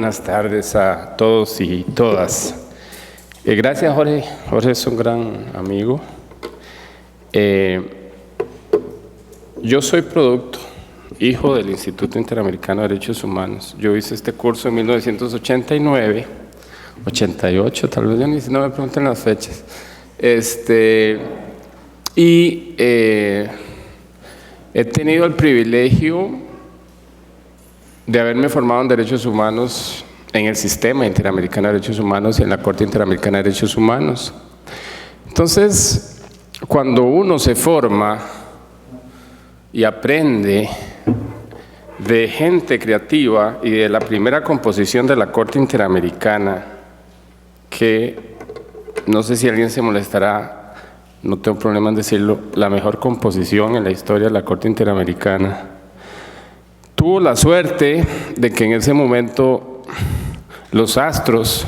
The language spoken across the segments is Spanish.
buenas tardes a todos y todas. Gracias, Jorge. Jorge es un gran amigo. Yo soy producto, hijo del Instituto Interamericano de Derechos Humanos. Yo hice este curso en 1989, 88, tal vez, no me pregunten las fechas. He tenido el privilegio de haberme formado en Derechos Humanos en el Sistema Interamericano de Derechos Humanos y en la Corte Interamericana de Derechos Humanos. Entonces, cuando uno se forma y aprende de gente creativa y de la primera composición de la Corte Interamericana, que no sé si alguien se molestará, no tengo problema en decirlo, la mejor composición en la historia de la Corte Interamericana, tuvo la suerte de que en ese momento los astros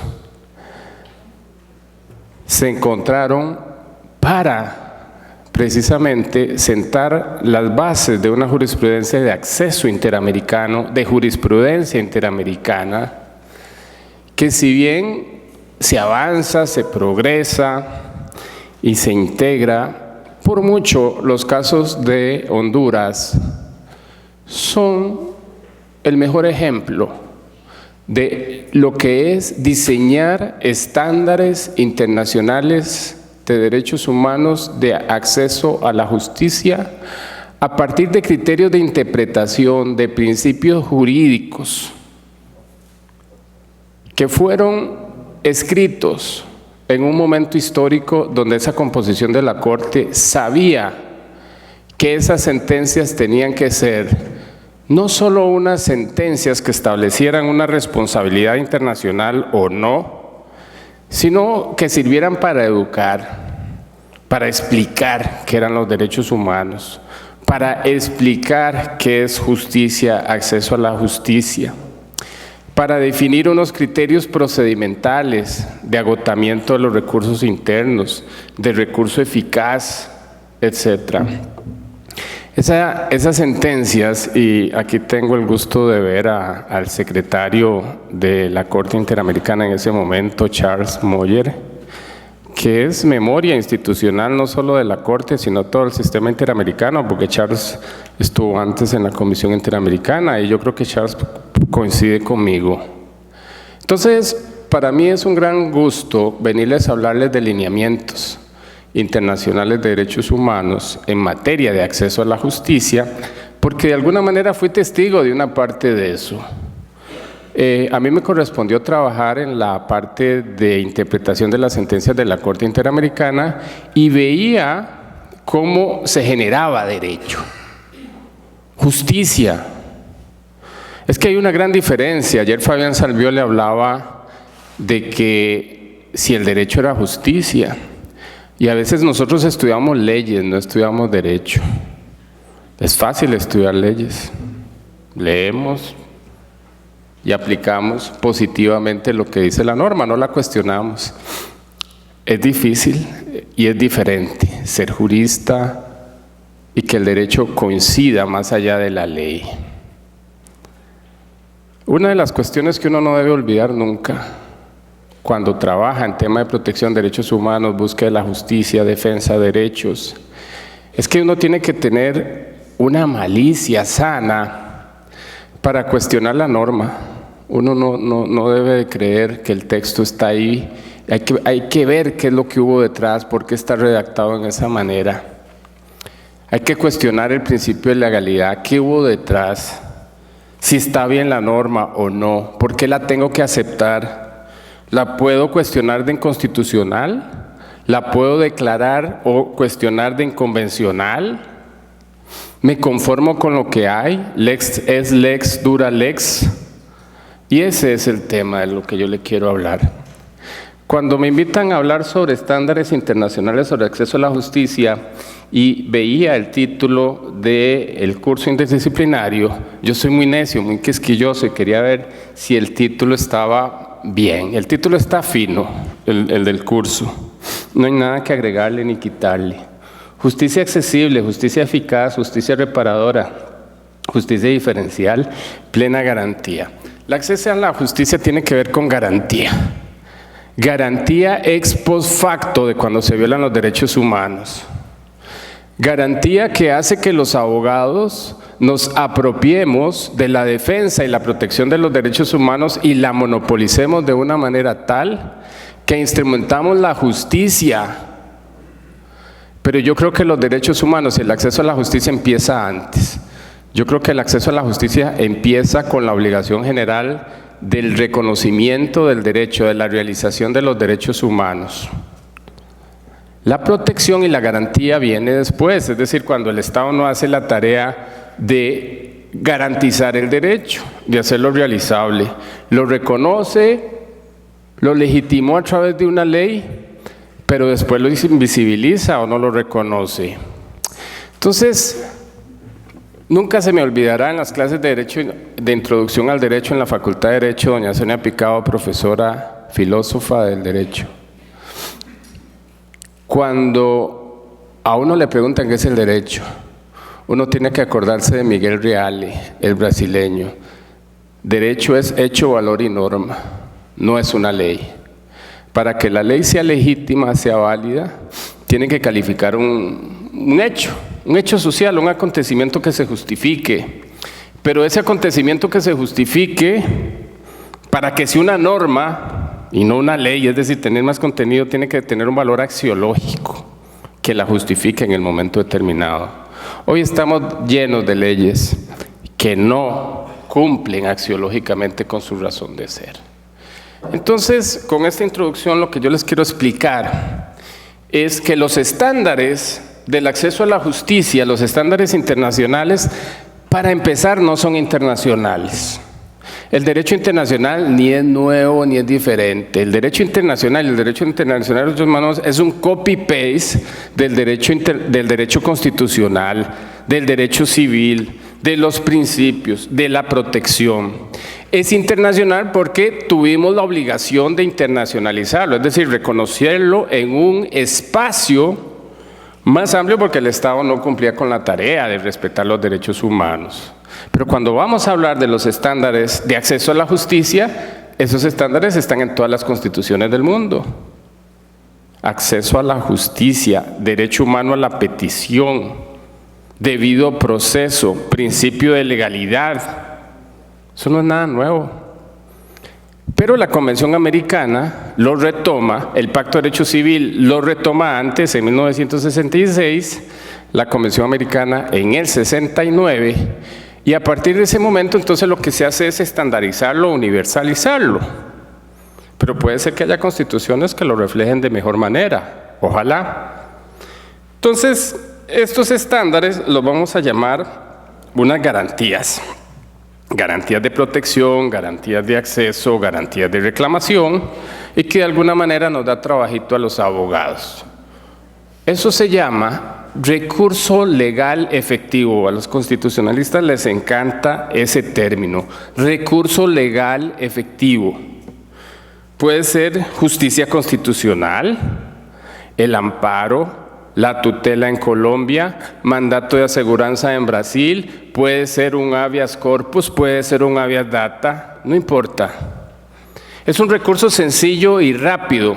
se encontraron para precisamente sentar las bases de una jurisprudencia de acceso interamericano, de jurisprudencia interamericana, que si bien se avanza, se progresa y se integra, por mucho los casos de Honduras son el mejor ejemplo de lo que es diseñar estándares internacionales de derechos humanos de acceso a la justicia a partir de criterios de interpretación de principios jurídicos que fueron escritos en un momento histórico donde esa composición de la Corte sabía que esas sentencias tenían que ser no solo unas sentencias que establecieran una responsabilidad internacional o no, sino que sirvieran para educar, para explicar qué eran los derechos humanos, para explicar qué es justicia, acceso a la justicia, para definir unos criterios procedimentales de agotamiento de los recursos internos, de recurso eficaz, etcétera. Esas sentencias, y aquí tengo el gusto de ver al secretario de la Corte Interamericana en ese momento, Charles Moyer, que es memoria institucional no solo de la Corte, sino todo el sistema interamericano, porque Charles estuvo antes en la Comisión Interamericana y yo creo que Charles coincide conmigo. Entonces, para mí es un gran gusto venirles a hablarles de lineamientos internacionales de derechos humanos en materia de acceso a la justicia, porque de alguna manera fui testigo de una parte de eso. A mí me correspondió trabajar en la parte de interpretación de las sentencias de la Corte Interamericana y veía cómo se generaba derecho, justicia. Es que hay una gran diferencia. Ayer Fabián Salvió le hablaba de que si el derecho era justicia, y a veces nosotros estudiamos leyes, no estudiamos derecho. Es fácil estudiar leyes. Leemos y aplicamos positivamente lo que dice la norma, no la cuestionamos. Es difícil y es diferente ser jurista y que el derecho coincida más allá de la ley. Una de las cuestiones que uno no debe olvidar nunca cuando trabaja en tema de protección de derechos humanos, búsqueda de la justicia, defensa de derechos, es que uno tiene que tener una malicia sana para cuestionar la norma. Uno no debe de creer que el texto está ahí, hay que ver qué es lo que hubo detrás, por qué está redactado en esa manera. Hay que cuestionar el principio de legalidad, qué hubo detrás, si está bien la norma o no, por qué la tengo que aceptar. ¿La puedo cuestionar de inconstitucional? ¿La puedo declarar o cuestionar de inconvencional? ¿Me conformo con lo que hay? Lex es lex, dura lex. Y ese es el tema de lo que yo le quiero hablar. Cuando me invitan a hablar sobre estándares internacionales sobre acceso a la justicia y veía el título del curso interdisciplinario, yo soy muy necio, muy quisquilloso y quería ver si el título estaba bien. El título está fino, el del curso. No hay nada que agregarle ni quitarle. Justicia accesible, justicia eficaz, justicia reparadora, justicia diferencial, plena garantía. El acceso a la justicia tiene que ver con garantía. Garantía ex post facto de cuando se violan los derechos humanos. Garantía que hace que los abogados nos apropiemos de la defensa y la protección de los derechos humanos y la monopolicemos de una manera tal que instrumentamos la justicia. Pero yo creo que los derechos humanos y el acceso a la justicia empieza antes. Yo creo que el acceso a la justicia empieza con la obligación general del reconocimiento del derecho, de la realización de los derechos humanos. La protección y la garantía viene después, es decir, cuando el Estado no hace la tarea de garantizar el derecho, de hacerlo realizable. Lo reconoce, lo legitimó a través de una ley, pero después lo invisibiliza o no lo reconoce. Entonces, nunca se me olvidará en las clases de Derecho, de Introducción al Derecho en la Facultad de Derecho, doña Sonia Picado, profesora filósofa del Derecho. Cuando a uno le preguntan qué es el derecho, uno tiene que acordarse de Miguel Reale, el brasileño. Derecho es hecho, valor y norma, no es una ley. Para que la ley sea legítima, sea válida, tiene que calificar un hecho social, un acontecimiento que se justifique. Pero ese acontecimiento que se justifique, para que sea una norma y no una ley, es decir, tener más contenido, tiene que tener un valor axiológico que la justifique en el momento determinado. Hoy estamos llenos de leyes que no cumplen axiológicamente con su razón de ser. Entonces, con esta introducción lo que yo les quiero explicar es que los estándares del acceso a la justicia, los estándares internacionales, para empezar, no son internacionales. El derecho internacional ni es nuevo ni es diferente. El derecho internacional de derechos humanos es un copy-paste del derecho constitucional, del derecho civil, de los principios, de la protección. Es internacional porque tuvimos la obligación de internacionalizarlo, es decir, reconocerlo en un espacio más amplio porque el Estado no cumplía con la tarea de respetar los derechos humanos. Pero cuando vamos a hablar de los estándares de acceso a la justicia, esos estándares están en todas las constituciones del mundo. Acceso a la justicia, derecho humano a la petición, debido proceso, principio de legalidad. Eso no es nada nuevo. Pero la Convención Americana lo retoma, el Pacto de Derecho Civil lo retoma antes, en 1966, la Convención Americana en el 69, y a partir de ese momento entonces lo que se hace es estandarizarlo, universalizarlo. Pero puede ser que haya constituciones que lo reflejen de mejor manera, ojalá. Entonces, estos estándares los vamos a llamar unas garantías. Garantías de protección, garantías de acceso, garantías de reclamación, y que de alguna manera nos da trabajito a los abogados. Eso se llama recurso legal efectivo. A los constitucionalistas les encanta ese término, recurso legal efectivo. Puede ser justicia constitucional, el amparo, la tutela en Colombia, mandato de aseguranza en Brasil, puede ser un habeas corpus, puede ser un habeas data, no importa. Es un recurso sencillo y rápido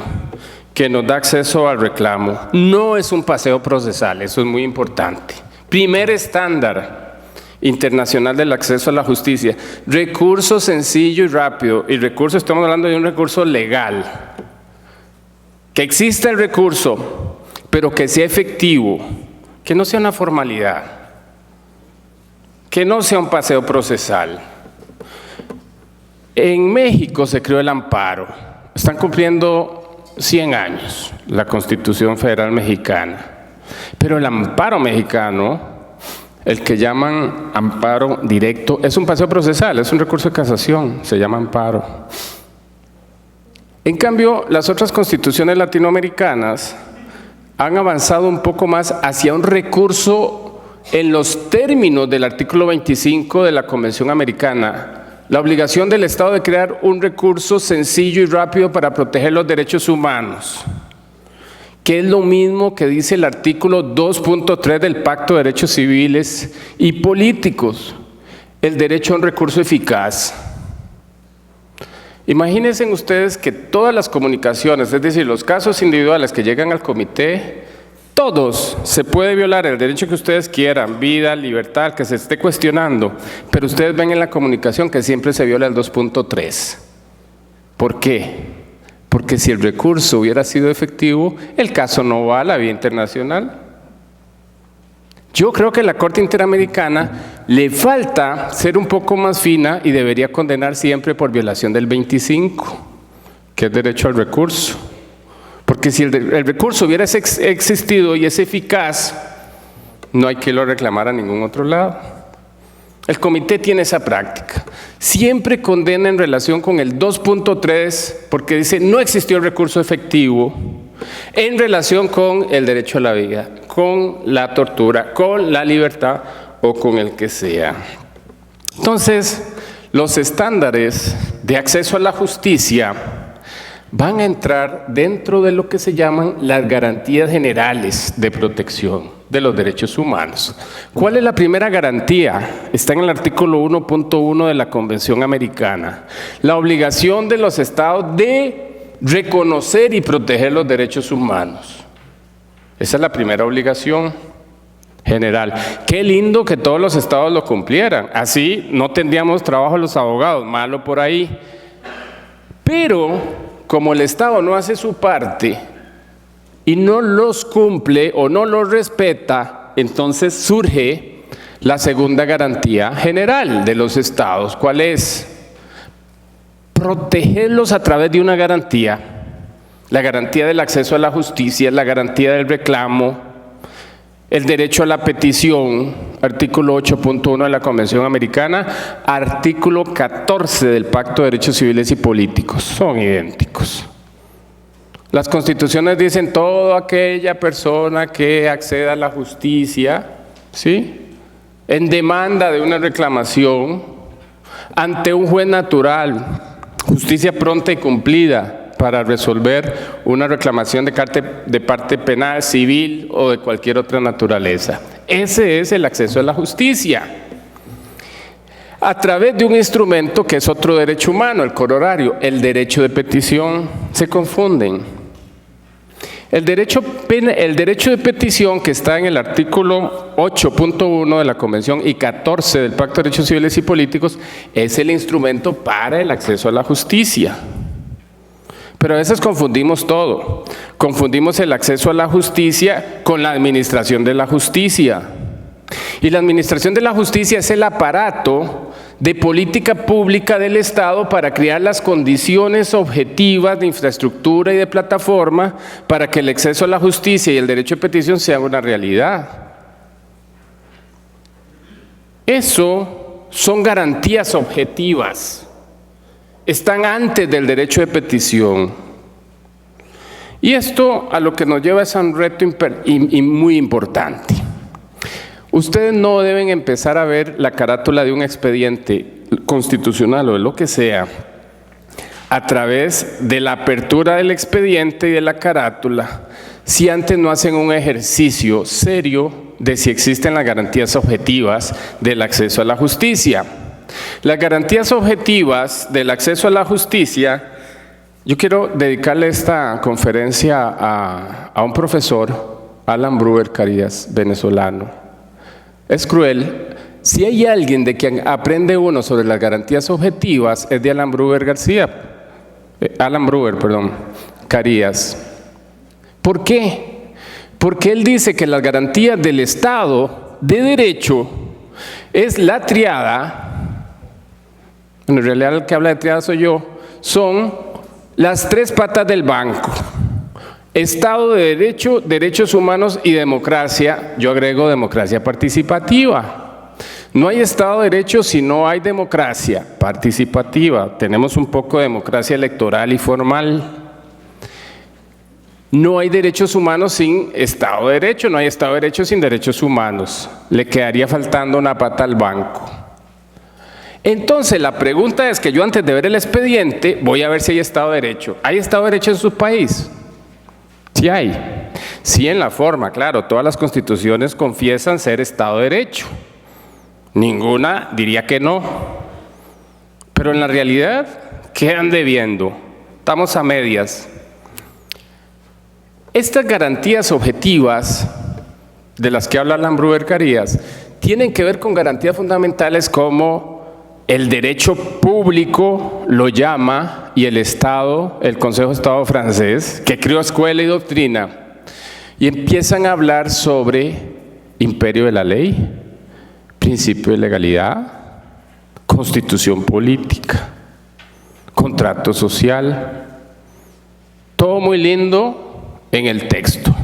que nos da acceso al reclamo. No es un paseo procesal, eso es muy importante. Primer estándar internacional del acceso a la justicia, recurso sencillo y rápido. Y recurso, estamos hablando de un recurso legal. Que exista el recurso, pero que sea efectivo, que no sea una formalidad, que no sea un paseo procesal. En México se creó el amparo. Están cumpliendo 100 años la Constitución Federal Mexicana. Pero el amparo mexicano, el que llaman amparo directo, es un paseo procesal, es un recurso de casación, se llama amparo. En cambio, las otras constituciones latinoamericanas han avanzado un poco más hacia un recurso en los términos del artículo 25 de la Convención Americana, la obligación del Estado de crear un recurso sencillo y rápido para proteger los derechos humanos, que es lo mismo que dice el artículo 2.3 del Pacto de Derechos Civiles y Políticos, el derecho a un recurso eficaz. Imagínense ustedes que todas las comunicaciones, es decir, los casos individuales que llegan al comité, todos se puede violar el derecho que ustedes quieran, vida, libertad, que se esté cuestionando, pero ustedes ven en la comunicación que siempre se viola el 2.3. ¿Por qué? Porque si el recurso hubiera sido efectivo, el caso no va a la vía internacional. Yo creo que la Corte Interamericana le falta ser un poco más fina y debería condenar siempre por violación del 25, que es derecho al recurso. Porque si el recurso hubiera existido y es eficaz, no hay que lo reclamar a ningún otro lado. El comité tiene esa práctica. Siempre condena en relación con el 2.3 porque dice no existió el recurso efectivo en relación con el derecho a la vida, con la tortura, con la libertad o con el que sea. Entonces, los estándares de acceso a la justicia van a entrar dentro de lo que se llaman las garantías generales de protección de los derechos humanos. ¿Cuál es la primera garantía? Está en el artículo 1.1 de la Convención Americana. La obligación de los estados de reconocer y proteger los derechos humanos. Esa es la primera obligación general. Qué lindo que todos los estados lo cumplieran. Así no tendríamos trabajo los abogados, malo por ahí. Pero como el Estado no hace su parte y no los cumple o no los respeta, entonces surge la segunda garantía general de los estados. ¿Cuál es? Protegerlos a través de una garantía. La garantía del acceso a la justicia, la garantía del reclamo, el derecho a la petición, artículo 8.1 de la Convención Americana, artículo 14 del Pacto de Derechos Civiles y Políticos, son idénticos. Las constituciones dicen toda aquella persona que acceda a la justicia, ¿sí?, en demanda de una reclamación ante un juez natural, justicia pronta y cumplida para resolver una reclamación de parte penal, civil o de cualquier otra naturaleza. Ese es el acceso a la justicia. A través de un instrumento que es otro derecho humano, el corolario, el derecho de petición. Se confunden. El derecho de petición, que está en el artículo 8.1 de la Convención y 14 del Pacto de Derechos Civiles y Políticos, es el instrumento para el acceso a la justicia. Pero a veces confundimos todo. Confundimos el acceso a la justicia con la administración de la justicia. Y la administración de la justicia es el aparato de política pública del Estado para crear las condiciones objetivas de infraestructura y de plataforma para que el acceso a la justicia y el derecho de petición sean una realidad. Eso son garantías objetivas. Están antes del derecho de petición. Y esto a lo que nos lleva es a un reto muy importante. Ustedes no deben empezar a ver la carátula de un expediente constitucional o de lo que sea a través de la apertura del expediente y de la carátula si antes no hacen un ejercicio serio de si existen las garantías objetivas del acceso a la justicia. Las garantías objetivas del acceso a la justicia, yo quiero dedicarle esta conferencia a un profesor, Alan Brewer Carías, venezolano. Es cruel. Si hay alguien de quien aprende uno sobre las garantías objetivas, es de Alan Brewer Carías. ¿Por qué? Porque él dice que las garantías del Estado de Derecho es la triada, en realidad el que habla de triada soy yo, son las tres patas del banco. Estado de Derecho, derechos humanos y democracia. Yo agrego democracia participativa. No hay Estado de Derecho si no hay democracia participativa. Tenemos un poco de democracia electoral y formal. No hay derechos humanos sin Estado de Derecho. No hay Estado de Derecho sin derechos humanos. Le quedaría faltando una pata al banco. Entonces la pregunta es que yo antes de ver el expediente voy a ver si hay Estado de Derecho. ¿Hay Estado de Derecho en su país? Sí hay. Sí, en la forma, claro, todas las constituciones confiesan ser Estado de Derecho. Ninguna diría que no. Pero en la realidad, ¿qué quedan debiendo. Estamos a medias. Estas garantías objetivas de las que habla Lambrúber Carías tienen que ver con garantías fundamentales como el derecho público lo llama, y el Estado, el Consejo de Estado francés, que creó escuela y doctrina, y empiezan a hablar sobre imperio de la ley, principio de legalidad, constitución política, contrato social, todo muy lindo en el texto.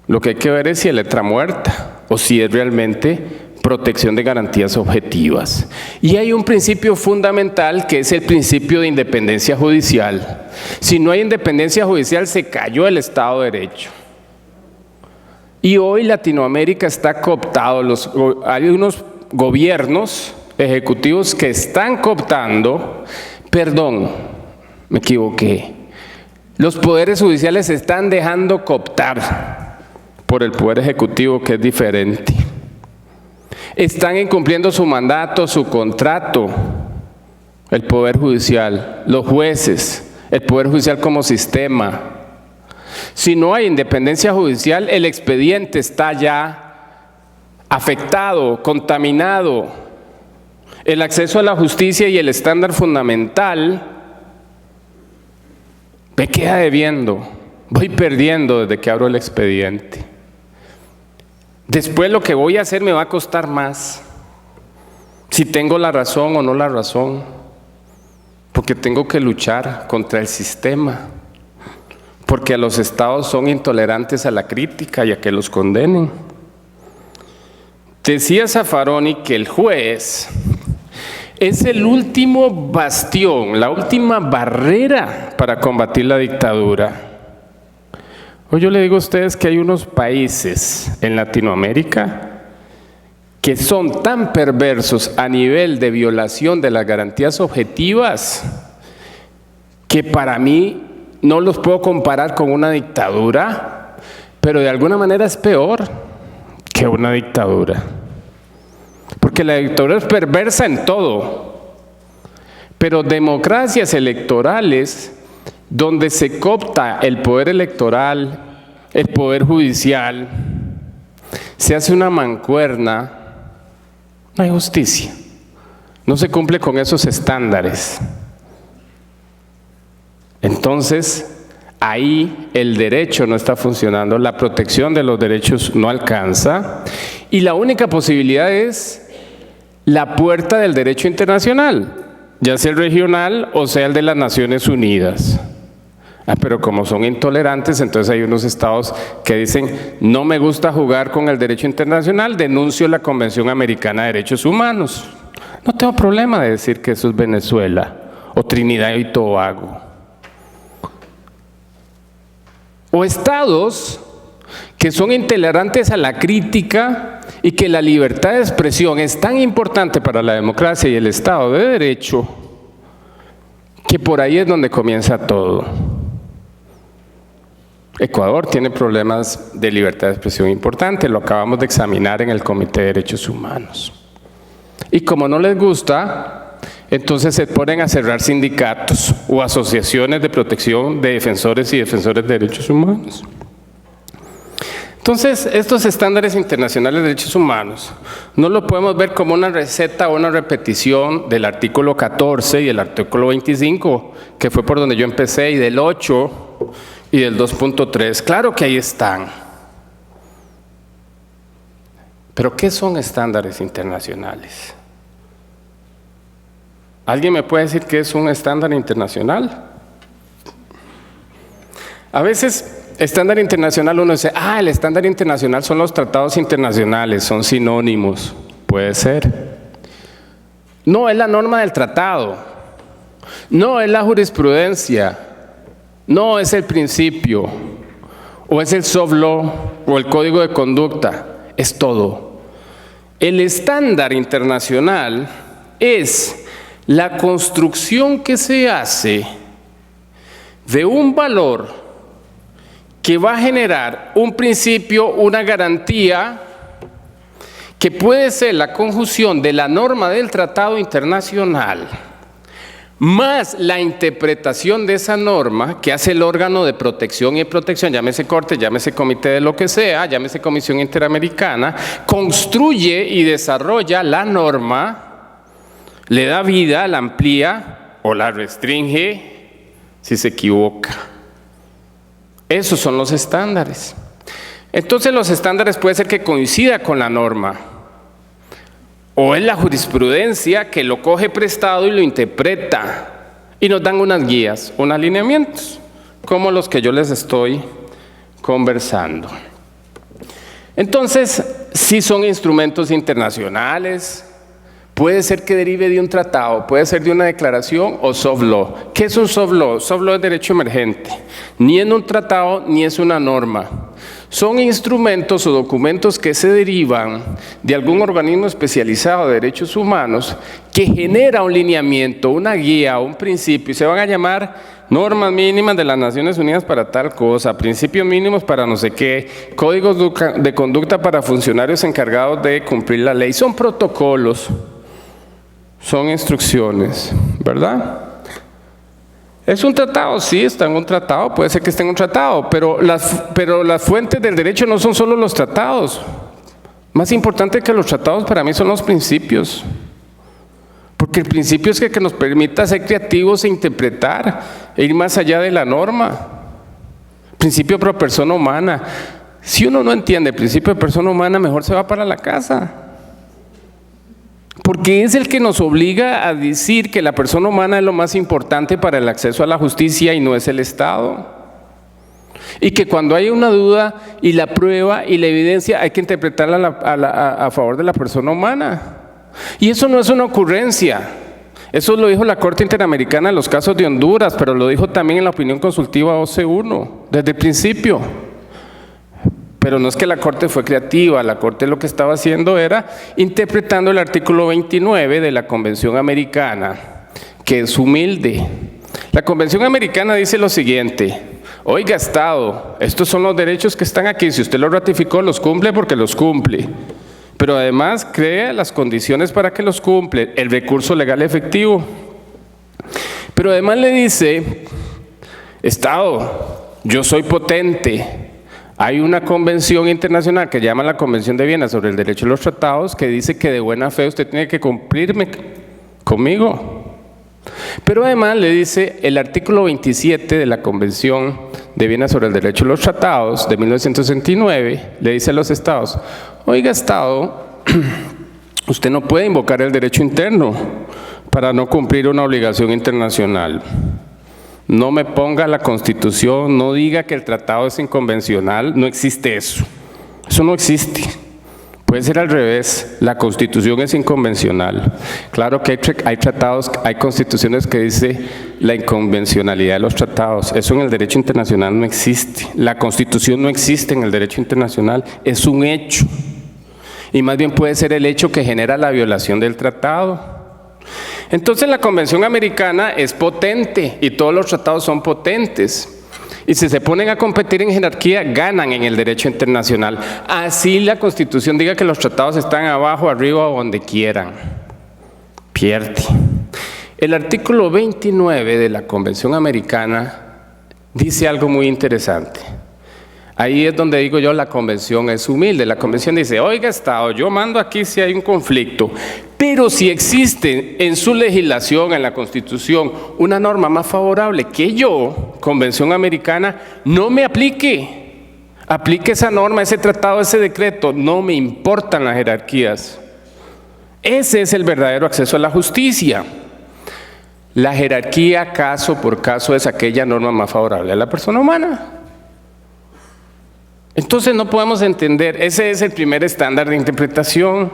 Lo que hay que ver es si es letra muerta o si es realmente protección de garantías objetivas. Y hay un principio fundamental que es el principio de independencia judicial. Si no hay independencia judicial, se cayó el Estado de Derecho. Y hoy Latinoamérica está cooptado. Hay unos gobiernos ejecutivos que están cooptando, perdón, me equivoqué, los poderes judiciales se están dejando cooptar por el poder ejecutivo, que es diferente. Están incumpliendo su mandato, su contrato, el poder judicial, los jueces, el poder judicial como sistema. Si no hay independencia judicial, el expediente está ya afectado, contaminado. El acceso a la justicia y el estándar fundamental me queda debiendo. Voy perdiendo desde que abro el expediente. Después lo que voy a hacer me va a costar más. Si tengo la razón o no la razón. Porque tengo que luchar contra el sistema. Porque los estados son intolerantes a la crítica y a que los condenen. Decía Zaffaroni que el juez es el último bastión, la última barrera para combatir la dictadura. Hoy yo le digo a ustedes que hay unos países en Latinoamérica que son tan perversos a nivel de violación de las garantías objetivas que para mí no los puedo comparar con una dictadura, pero de alguna manera es peor que una dictadura. Porque la dictadura es perversa en todo, pero democracias electorales donde se coopta el poder electoral, el poder judicial, se hace una mancuerna, no hay justicia, no se cumple con esos estándares. Entonces, ahí el derecho no está funcionando, la protección de los derechos no alcanza, y la única posibilidad es la puerta del derecho internacional, ya sea el regional o sea el de las Naciones Unidas. Pero como son intolerantes, entonces hay unos estados que dicen, no me gusta jugar con el derecho internacional, denuncio la Convención Americana de Derechos Humanos. No tengo problema de decir que eso es Venezuela o Trinidad y Tobago. O estados que son intolerantes a la crítica y que la libertad de expresión es tan importante para la democracia y el Estado de Derecho, que por ahí es donde comienza todo. Ecuador tiene problemas de libertad de expresión importantes, lo acabamos de examinar en el Comité de Derechos Humanos. Y como no les gusta, entonces se ponen a cerrar sindicatos o asociaciones de protección de defensores y defensores de derechos humanos. Entonces, estos estándares internacionales de derechos humanos no lo podemos ver como una receta o una repetición del artículo 14 y el artículo 25, que fue por donde yo empecé, y del 8 y del 2.3. Claro que ahí están. Pero ¿qué son estándares internacionales? ¿Alguien me puede decir qué es un estándar internacional? A veces, estándar internacional, uno dice, el estándar internacional son los tratados internacionales, son sinónimos. Puede ser. No, es la norma del tratado. No, es la jurisprudencia. No, es el principio. O es el soft law, o el código de conducta. Es todo. El estándar internacional es la construcción que se hace de un valor que va a generar un principio, una garantía, que puede ser la conjunción de la norma del tratado internacional más la interpretación de esa norma que hace el órgano de protección y protección, llámese corte, llámese comité de lo que sea, llámese Comisión Interamericana, construye y desarrolla la norma, le da vida, la amplía o la restringe si se equivoca. Esos son los estándares. Entonces los estándares puede ser que coincida con la norma, o es la jurisprudencia que lo coge prestado y lo interpreta, y nos dan unas guías, unos alineamientos, como los que yo les estoy conversando. Entonces, sí son instrumentos internacionales, puede ser que derive de un tratado, puede ser de una declaración o soft law. ¿Qué es un soft law? Soft law es derecho emergente, ni es un tratado ni es una norma. Son instrumentos o documentos que se derivan de algún organismo especializado de derechos humanos que genera un lineamiento, una guía, un principio, y se van a llamar normas mínimas de las Naciones Unidas para tal cosa, principios mínimos para no sé qué, códigos de conducta para funcionarios encargados de cumplir la ley. Son protocolos, son instrucciones, ¿verdad? ¿Es un tratado? Sí, está en un tratado, puede ser que esté en un tratado, pero las fuentes del derecho no son solo los tratados. Más importante que los tratados para mí son los principios. Porque el principio es que nos permita ser creativos e interpretar, e ir más allá de la norma. Principio pro persona humana. Si uno no entiende el principio de persona humana, mejor se va para la casa. Porque es el que nos obliga a decir que la persona humana es lo más importante para el acceso a la justicia y no es el Estado. Y que cuando hay una duda y la prueba y la evidencia hay que interpretarla a favor de la persona humana. Y eso no es una ocurrencia. Eso lo dijo la Corte Interamericana en los casos de Honduras, pero lo dijo también en la opinión consultiva OC1, desde el principio. Pero no es que la Corte fue creativa, la Corte lo que estaba haciendo era interpretando el artículo 29 de la Convención Americana, que es humilde. La Convención Americana dice lo siguiente: oiga, Estado, estos son los derechos que están aquí, si usted los ratificó, los cumple porque los cumple. Pero además crea las condiciones para que los cumple, el recurso legal efectivo. Pero además le dice: Estado, yo soy potente. Hay una convención internacional que llama la Convención de Viena sobre el derecho de los tratados que dice que de buena fe usted tiene que cumplirme conmigo. Pero además le dice el artículo 27 de la Convención de Viena sobre el derecho de los tratados de 1969, le dice a los estados: oiga, Estado, usted no puede invocar el derecho interno para no cumplir una obligación internacional. No me ponga la Constitución, no diga que el tratado es inconvencional, no existe eso. Eso no existe. Puede ser al revés, la Constitución es inconvencional. Claro que hay tratados, hay constituciones que dice la inconvencionalidad de los tratados. Eso en el derecho internacional no existe. La Constitución no existe en el derecho internacional, es un hecho. Y más bien puede ser el hecho que genera la violación del tratado. Entonces la Convención Americana es potente y todos los tratados son potentes. Y si se ponen a competir en jerarquía, ganan en el derecho internacional. Así la Constitución diga que los tratados están abajo, arriba o donde quieran. Pierde. El artículo 29 de la Convención Americana dice algo muy interesante. Ahí es donde digo yo, la convención es humilde. La convención dice: oiga, Estado, yo mando aquí si hay un conflicto, pero si existe en su legislación, en la Constitución, una norma más favorable que yo, Convención Americana, no me aplique. Aplique esa norma, ese tratado, ese decreto. No me importan las jerarquías. Ese es el verdadero acceso a la justicia. La jerarquía, caso por caso, es aquella norma más favorable a la persona humana. Entonces no podemos entender, ese es el primer estándar de interpretación,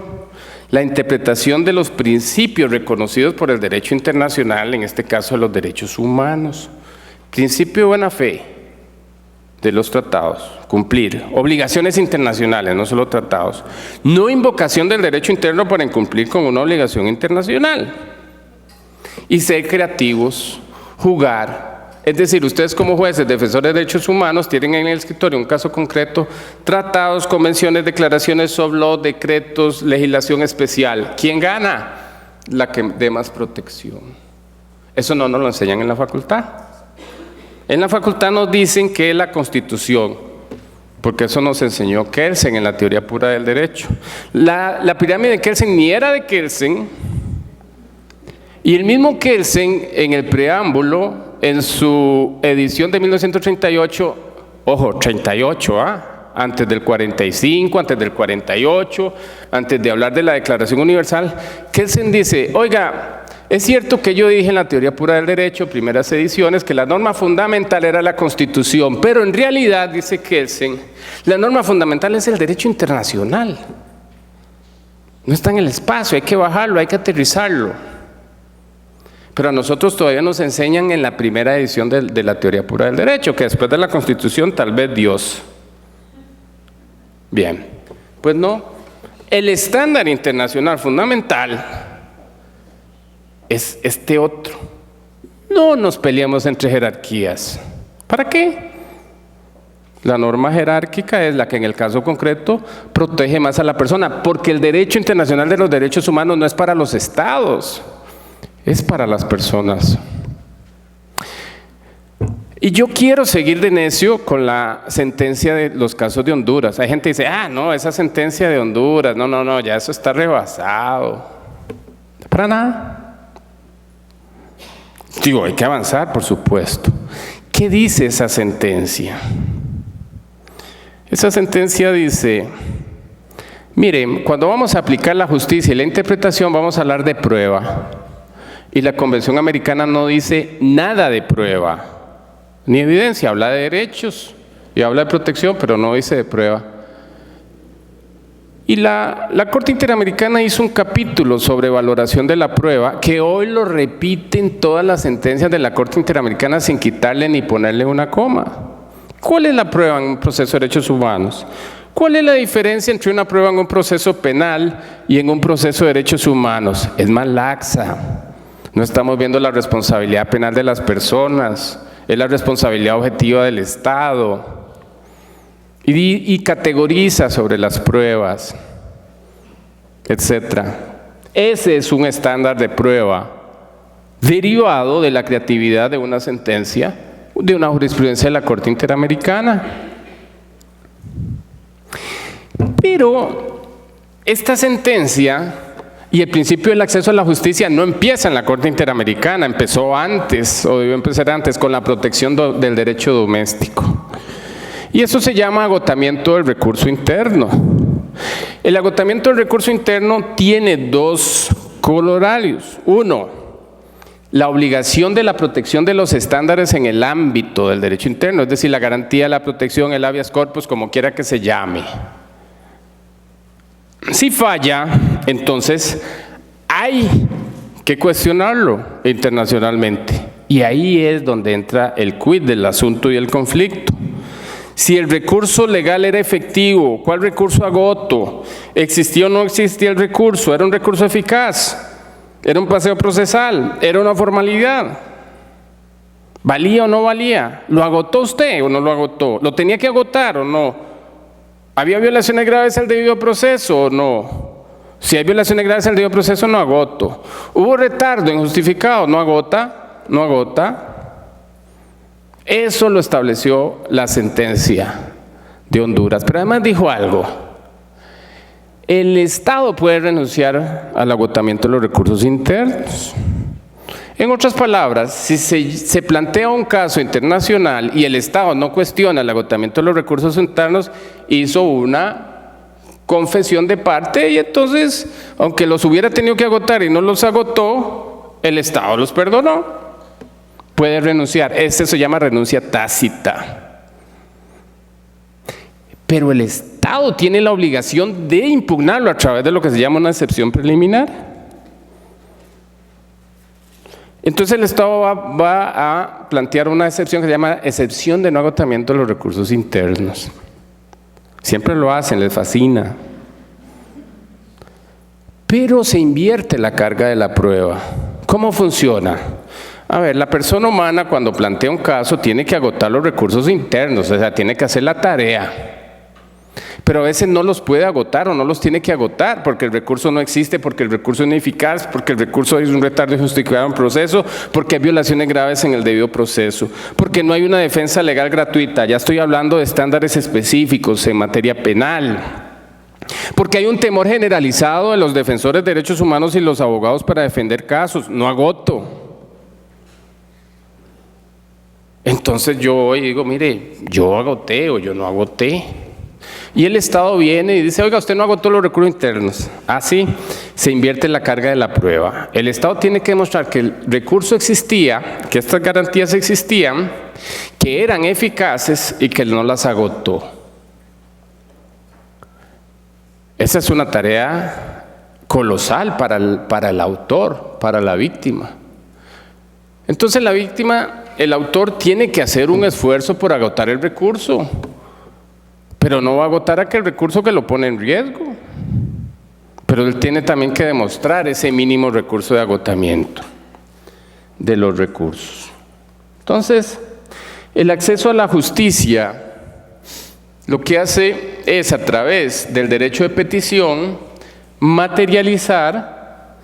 la interpretación de los principios reconocidos por el derecho internacional, en este caso de los derechos humanos. Principio de buena fe de los tratados, cumplir, obligaciones internacionales, no solo tratados. No invocación del derecho interno para incumplir con una obligación internacional. Y ser creativos, jugar. Es decir, ustedes como jueces, defensores de derechos humanos, tienen en el escritorio un caso concreto, tratados, convenciones, declaraciones, soft law, decretos, legislación especial. ¿Quién gana? La que dé más protección. Eso no nos lo enseñan en la facultad. En la facultad nos dicen que es la Constitución, porque eso nos enseñó Kelsen en la teoría pura del derecho. La pirámide de Kelsen ni era de Kelsen, y el mismo Kelsen en el preámbulo, en su edición de 1938, ojo, 38, antes del 45, antes del 48, antes de hablar de la Declaración Universal, Kelsen dice, oiga, es cierto que yo dije en la teoría pura del derecho, primeras ediciones, que la norma fundamental era la Constitución, pero en realidad, dice Kelsen, la norma fundamental es el derecho internacional. No está en el espacio, hay que bajarlo, hay que aterrizarlo. Pero a nosotros todavía nos enseñan en la primera edición de la teoría pura del derecho, que después de la Constitución tal vez Dios. Bien, pues no. El estándar internacional fundamental es este otro. No nos peleemos entre jerarquías. ¿Para qué? La norma jerárquica es la que en el caso concreto protege más a la persona, porque el derecho internacional de los derechos humanos no es para los estados, es para las personas. Y yo quiero seguir de necio con la sentencia de los casos de Honduras. Hay gente que dice, no, esa sentencia de Honduras, no, ya eso está rebasado. Para nada. Digo, hay que avanzar, por supuesto. ¿Qué dice esa sentencia? Esa sentencia dice, miren, cuando vamos a aplicar la justicia y la interpretación vamos a hablar de prueba. Y la Convención Americana no dice nada de prueba, ni evidencia, habla de derechos y habla de protección, pero no dice de prueba. Y la Corte Interamericana hizo un capítulo sobre valoración de la prueba, que hoy lo repiten todas las sentencias de la Corte Interamericana sin quitarle ni ponerle una coma. ¿Cuál es la prueba en un proceso de derechos humanos? ¿Cuál es la diferencia entre una prueba en un proceso penal y en un proceso de derechos humanos? Es más laxa. No estamos viendo la responsabilidad penal de las personas, es la responsabilidad objetiva del Estado. Y categoriza sobre las pruebas, etc. Ese es un estándar de prueba derivado de la creatividad de una sentencia, de una jurisprudencia de la Corte Interamericana. Pero esta sentencia y el principio del acceso a la justicia no empieza en la Corte Interamericana, empezó antes, o debió empezar antes, con la protección del derecho doméstico. Y eso se llama agotamiento del recurso interno. El agotamiento del recurso interno tiene dos corolarios. Uno, la obligación de la protección de los estándares en el ámbito del derecho interno, es decir, la garantía de la protección, el habeas corpus, como quiera que se llame. Si falla, entonces hay que cuestionarlo internacionalmente. Y ahí es donde entra el quid del asunto y el conflicto. Si el recurso legal era efectivo, ¿cuál recurso agoto? ¿Existía o no existía el recurso? ¿Era un recurso eficaz? ¿Era un paseo procesal? ¿Era una formalidad? ¿Valía o no valía? ¿Lo agotó usted o no lo agotó? ¿Lo tenía que agotar o no? ¿Había violaciones graves al debido proceso o no? Si hay violaciones graves al debido proceso, no agoto. ¿Hubo retardo injustificado? ¿No agota? ¿No agota? Eso lo estableció la sentencia de Honduras. Pero además dijo algo. El Estado puede renunciar al agotamiento de los recursos internos. En otras palabras, si se plantea un caso internacional y el Estado no cuestiona el agotamiento de los recursos internos, hizo una confesión de parte y entonces, aunque los hubiera tenido que agotar y no los agotó, el Estado los perdonó. Puede renunciar. Este se llama renuncia tácita. Pero el Estado tiene la obligación de impugnarlo a través de lo que se llama una excepción preliminar. Entonces el Estado va a plantear una excepción que se llama excepción de no agotamiento de los recursos internos. Siempre lo hacen, les fascina. Pero se invierte la carga de la prueba. ¿Cómo funciona? A ver, la persona humana cuando plantea un caso tiene que agotar los recursos internos, o sea, tiene que hacer la tarea. pero a veces no los puede agotar o no los tiene que agotar porque el recurso no existe, porque el recurso es ineficaz, porque el recurso es un retardo injustificado en proceso, porque hay violaciones graves en el debido proceso, porque no hay una defensa legal gratuita. Ya estoy hablando de estándares específicos en materia penal. Porque hay un temor generalizado de los defensores de derechos humanos y los abogados para defender casos. No agoto. Entonces yo hoy digo, mire, yo agoté o yo no agoté. Y el Estado viene y dice, oiga, usted no agotó los recursos internos. Así se invierte la carga de la prueba. El Estado tiene que demostrar que el recurso existía, que estas garantías existían, que eran eficaces y que no las agotó. Esa es una tarea colosal para el autor, para la víctima. Entonces la víctima, el autor tiene que hacer un esfuerzo por agotar el recurso, pero no va a agotar aquel recurso que lo pone en riesgo. Pero él tiene también que demostrar ese mínimo recurso de agotamiento de los recursos. Entonces, el acceso a la justicia lo que hace es, a través del derecho de petición, materializar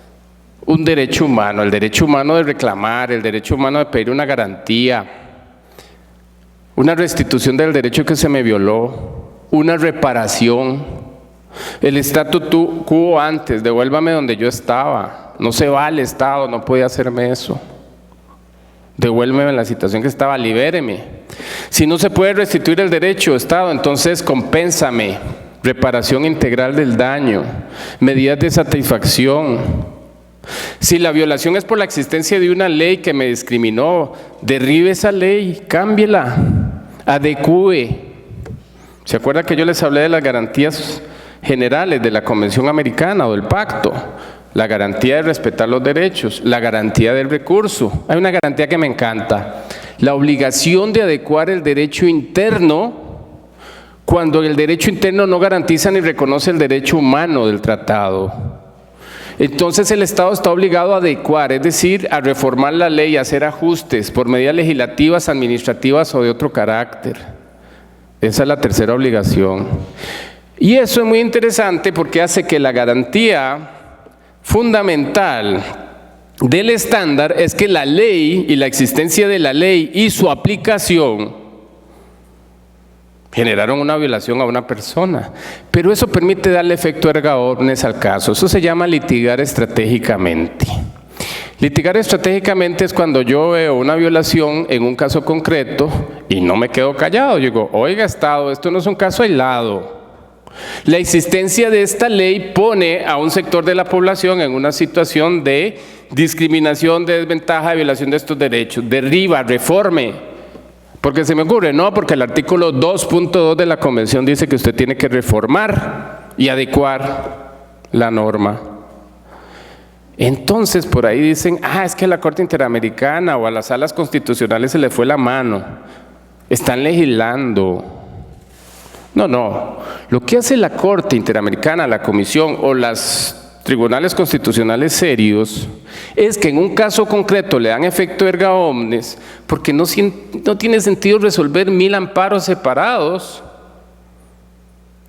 un derecho humano, el derecho humano de reclamar, el derecho humano de pedir una garantía, una restitución del derecho que se me violó, una reparación, el statu quo antes, devuélvame donde yo estaba, no se va al Estado, no puede hacerme eso, devuélveme en la situación que estaba, libéreme. Si no se puede restituir el derecho, Estado, entonces compénsame, reparación integral del daño, medidas de satisfacción. Si la violación es por la existencia de una ley que me discriminó, derribe esa ley, cámbiela, adecúe. ¿Se acuerda que yo les hablé de las garantías generales de la Convención Americana o del Pacto? La garantía de respetar los derechos, la garantía del recurso. Hay una garantía que me encanta, la obligación de adecuar el derecho interno cuando el derecho interno no garantiza ni reconoce el derecho humano del tratado. Entonces el Estado está obligado a adecuar, es decir, a reformar la ley, a hacer ajustes por medidas legislativas, administrativas o de otro carácter. Esa es la tercera obligación. Y eso es muy interesante porque hace que la garantía fundamental del estándar es que la ley y la existencia de la ley y su aplicación generaron una violación a una persona, pero eso permite darle efecto erga omnes al caso. Eso se llama litigar estratégicamente. Litigar estratégicamente es cuando yo veo una violación en un caso concreto y no me quedo callado. Yo digo, oiga Estado, esto no es un caso aislado. La existencia de esta ley pone a un sector de la población en una situación de discriminación, de desventaja, de violación de estos derechos. Derriba, reforme. Porque se me ocurre, no, porque el artículo 2.2 de la Convención dice que usted tiene que reformar y adecuar la norma. Entonces, por ahí dicen, es que a la Corte Interamericana o a las salas constitucionales se le fue la mano. Están legislando. No. Lo que hace la Corte Interamericana, la Comisión o las tribunales constitucionales serios es que en un caso concreto le dan efecto erga omnes porque no tiene sentido resolver 1000 amparos separados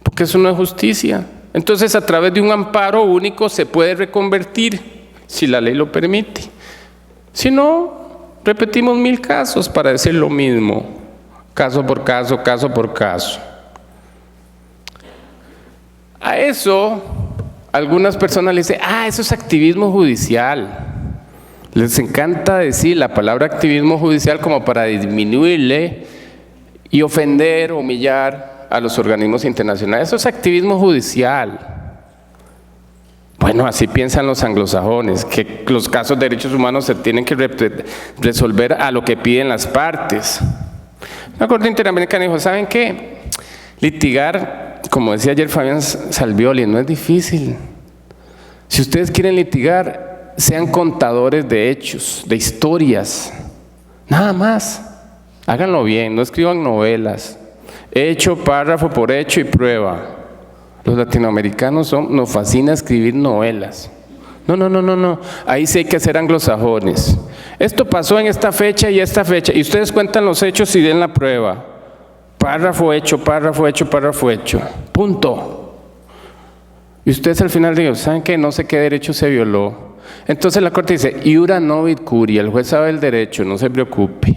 porque eso no es justicia. Entonces a través de un amparo único se puede reconvertir si la ley lo permite. Si no, repetimos 1000 casos para decir lo mismo, caso por caso, caso por caso. A eso algunas personas le dicen, eso es activismo judicial. Les encanta decir la palabra activismo judicial como para disminuirle y ofender, humillar a los organismos internacionales. Eso es activismo judicial. Bueno, así piensan los anglosajones, que los casos de derechos humanos se tienen que resolver a lo que piden las partes. La Corte Interamericana dijo, ¿saben qué? Litigar, como decía ayer Fabián Salvioli, no es difícil. Si ustedes quieren litigar, sean contadores de hechos, de historias, nada más. Háganlo bien, no escriban novelas. Hecho, párrafo por hecho y prueba. Los latinoamericanos nos fascina escribir novelas. No. Ahí sí hay que ser anglosajones. Esto pasó en esta fecha y esta fecha. Y ustedes cuentan los hechos y den la prueba. párrafo hecho, párrafo hecho, párrafo hecho, punto. Y ustedes al final digan, ¿saben qué? No sé qué derecho se violó. Entonces la Corte dice, iura novit curia, el juez sabe el derecho, no se preocupe.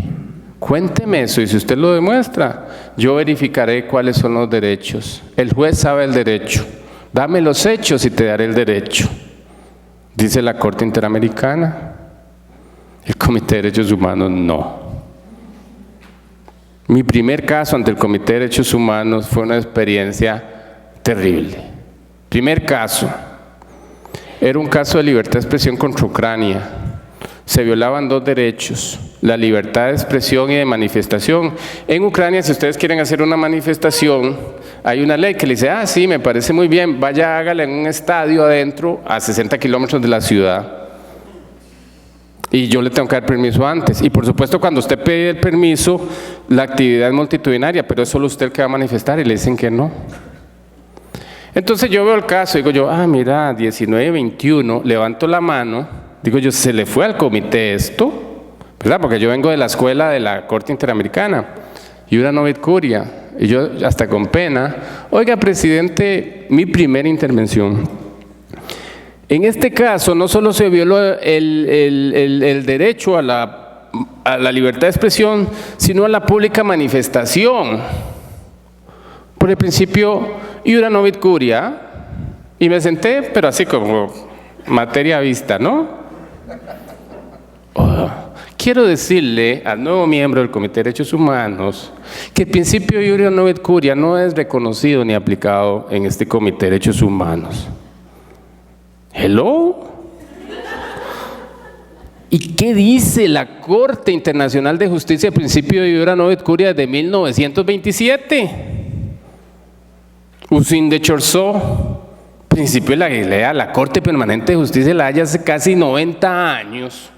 Cuénteme eso y si usted lo demuestra, yo verificaré cuáles son los derechos. El juez sabe el derecho. Dame los hechos y te daré el derecho. Dice la Corte Interamericana. El Comité de Derechos Humanos no. Mi primer caso ante el Comité de Derechos Humanos fue una experiencia terrible. Primer caso. Era un caso de libertad de expresión contra Ucrania. Se violaban dos derechos, la libertad de expresión y de manifestación. En Ucrania, si ustedes quieren hacer una manifestación, hay una ley que le dice, sí, me parece muy bien, vaya, hágala en un estadio adentro, a 60 kilómetros de la ciudad. Y yo le tengo que dar permiso antes. Y por supuesto, cuando usted pide el permiso, la actividad es multitudinaria, pero es solo usted el que va a manifestar y le dicen que no. Entonces yo veo el caso y digo yo, mira, 19-21, levanto la mano. Digo yo, ¿se le fue al comité esto? ¿Verdad? Porque yo vengo de la escuela de la Corte Interamericana. Iura novit curia. Y yo hasta con pena, oiga, presidente, mi primera intervención. En este caso no solo se violó el derecho a la libertad de expresión, sino a la pública manifestación. Por el principio, iura novit curia. Y me senté, pero así como materia vista, ¿no? Quiero decirle al nuevo miembro del Comité de Derechos Humanos que el principio iura novit curia no es reconocido ni aplicado en este Comité de Derechos Humanos. ¿Hello? ¿Y qué dice la Corte Internacional de Justicia, el principio de iura novit curia de 1927? Usin de Chorzó, principio de la Galilea, la Corte Permanente de Justicia de la Haya hace casi 90 años.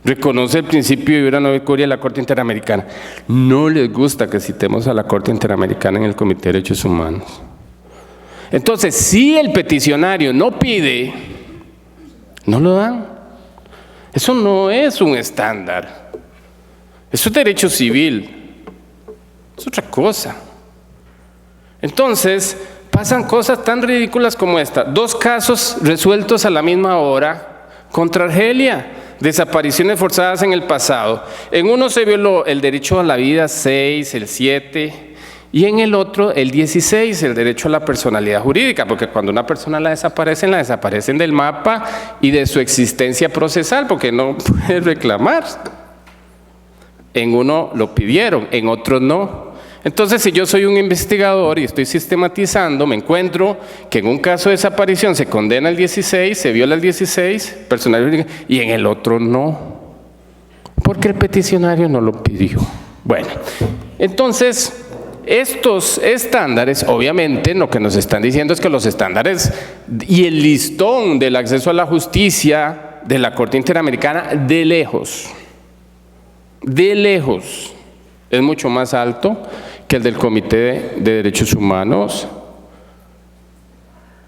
Reconoce el principio de iura novit curia de la Corte Interamericana. No les gusta que citemos a la Corte Interamericana en el Comité de Derechos Humanos. Entonces, si el peticionario no pide, no lo dan. Eso no es un estándar. Eso es derecho civil. Es otra cosa. Entonces, pasan cosas tan ridículas como esta. 2 casos resueltos a la misma hora contra Argelia. Desapariciones forzadas en el pasado. En uno se violó el derecho a la vida 6, el 7, y en el otro el 16, el derecho a la personalidad jurídica, porque cuando una persona la desaparecen del mapa y de su existencia procesal, porque no puede reclamar. En uno lo pidieron, en otro no. Entonces, si yo soy un investigador y estoy sistematizando, me encuentro que en un caso de desaparición se condena el 16, se viola el 16, personalidad, y en el otro no, porque el peticionario no lo pidió. Bueno, entonces, estos estándares, obviamente, lo que nos están diciendo es que los estándares y el listón del acceso a la justicia de la Corte Interamericana, de lejos, es mucho más alto que el del Comité de Derechos Humanos,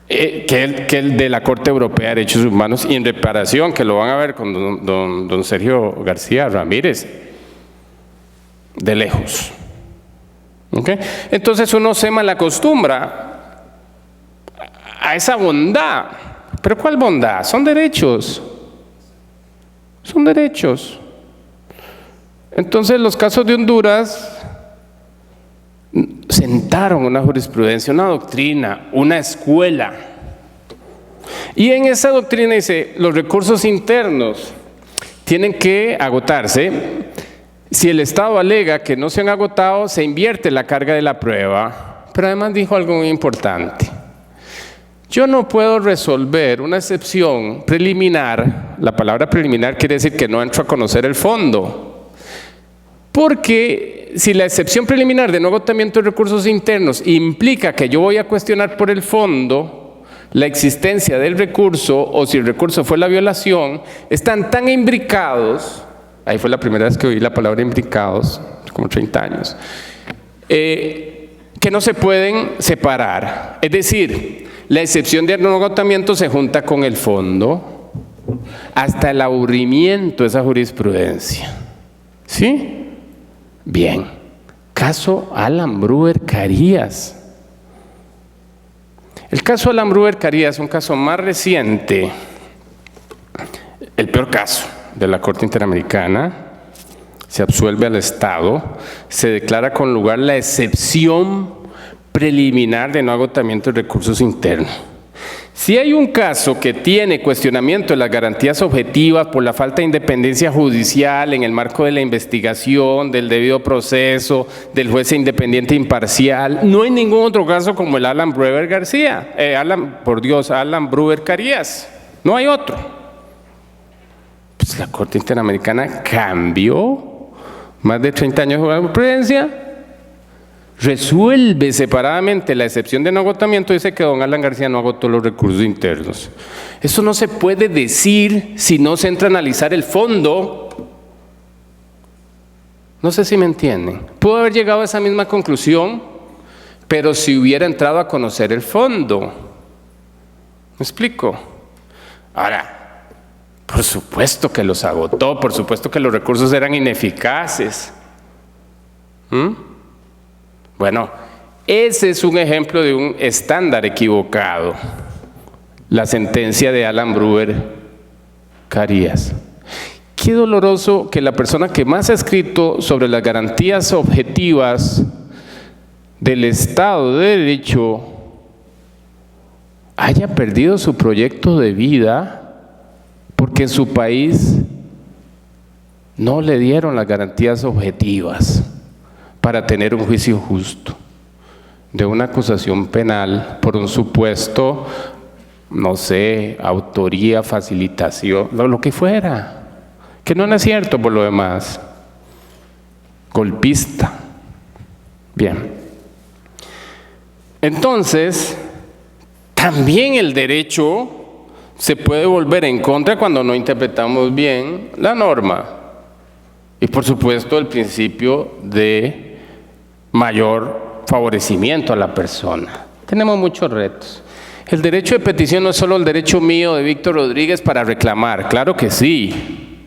que el de la Corte Europea de Derechos Humanos, y en reparación, que lo van a ver con don Sergio García Ramírez, de lejos. ¿Okay? Entonces uno se malacostumbra a esa bondad. ¿Pero cuál bondad? Son derechos. Son derechos. Entonces los casos de Honduras sentaron una jurisprudencia, una doctrina, una escuela. Y en esa doctrina dice, los recursos internos tienen que agotarse. Si el Estado alega que no se han agotado, se invierte la carga de la prueba. Pero además dijo algo muy importante. Yo no puedo resolver una excepción preliminar. La palabra preliminar quiere decir que no entro a conocer el fondo. Porque si la excepción preliminar de no agotamiento de recursos internos implica que yo voy a cuestionar por el fondo la existencia del recurso o si el recurso fue la violación, están tan imbricados, ahí fue la primera vez que oí la palabra imbricados, como 30 años, que no se pueden separar. Es decir, la excepción de no agotamiento se junta con el fondo hasta el aburrimiento de esa jurisprudencia. ¿Sí? Bien. Caso Alan Brewer Carías. El caso Alan Brewer Carías es un caso más reciente, el peor caso de la Corte Interamericana. Se absuelve al Estado, se declara con lugar la excepción preliminar de no agotamiento de recursos internos. Si hay un caso que tiene cuestionamiento de las garantías objetivas por la falta de independencia judicial en el marco de la investigación, del debido proceso, del juez independiente e imparcial, no hay ningún otro caso como el Alan Brewer Alan Brewer Carías. No hay otro. Pues la Corte Interamericana cambió más de 30 años de jurisprudencia. Resuelve separadamente la excepción de no agotamiento, dice que don Alan García no agotó los recursos internos. Eso no se puede decir si no se entra a analizar el fondo. No sé si me entienden. Pudo haber llegado a esa misma conclusión, pero si hubiera entrado a conocer el fondo. ¿Me explico? Ahora, por supuesto que los agotó, por supuesto que los recursos eran ineficaces. Bueno, ese es un ejemplo de un estándar equivocado, la sentencia de Alan Brewer Carías. Qué doloroso que la persona que más ha escrito sobre las garantías objetivas del Estado de Derecho haya perdido su proyecto de vida porque en su país no le dieron las garantías objetivas para tener un juicio justo de una acusación penal por un supuesto, no sé, autoría, facilitación, lo que fuera, que no es cierto por lo demás, golpista. Bien. Entonces, también el derecho se puede volver en contra cuando no interpretamos bien la norma. Y por supuesto el principio de mayor favorecimiento a la persona. Tenemos muchos retos. El derecho de petición no es solo el derecho mío de Víctor Rodríguez para reclamar, claro que sí.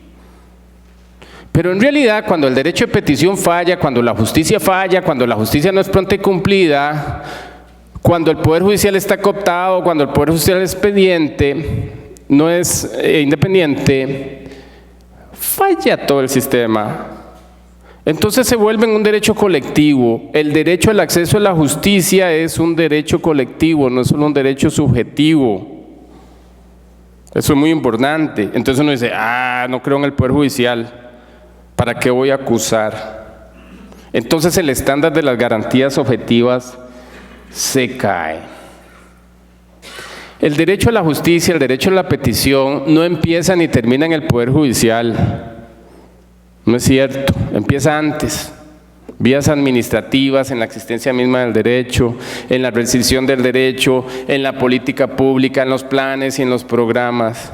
Pero en realidad cuando el derecho de petición falla, cuando la justicia falla, cuando la justicia no es pronta y cumplida, cuando el Poder Judicial está cooptado, cuando el Poder Judicial es expediente, no es independiente, falla todo el sistema. Entonces se vuelve un derecho colectivo. El derecho al acceso a la justicia es un derecho colectivo, no es solo un derecho subjetivo. Eso es muy importante. Entonces uno dice, no creo en el Poder Judicial, ¿para qué voy a acusar? Entonces el estándar de las garantías objetivas se cae. El derecho a la justicia, el derecho a la petición no empieza ni termina en el Poder Judicial. No es cierto, empieza antes, vías administrativas, en la existencia misma del derecho, en la rescisión del derecho, en la política pública, en los planes y en los programas.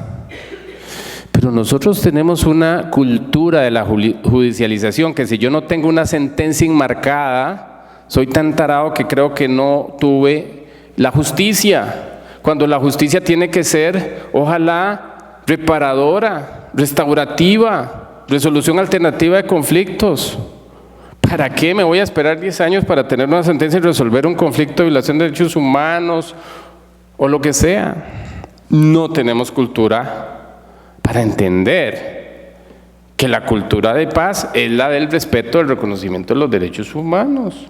Pero nosotros tenemos una cultura de la judicialización que si yo no tengo una sentencia enmarcada, soy tan tarado que creo que no tuve la justicia, cuando la justicia tiene que ser, ojalá, reparadora, restaurativa, resolución alternativa de conflictos. ¿Para qué me voy a esperar 10 años para tener una sentencia y resolver un conflicto de violación de derechos humanos o lo que sea? No tenemos cultura para entender que la cultura de paz es la del respeto, del reconocimiento de los derechos humanos.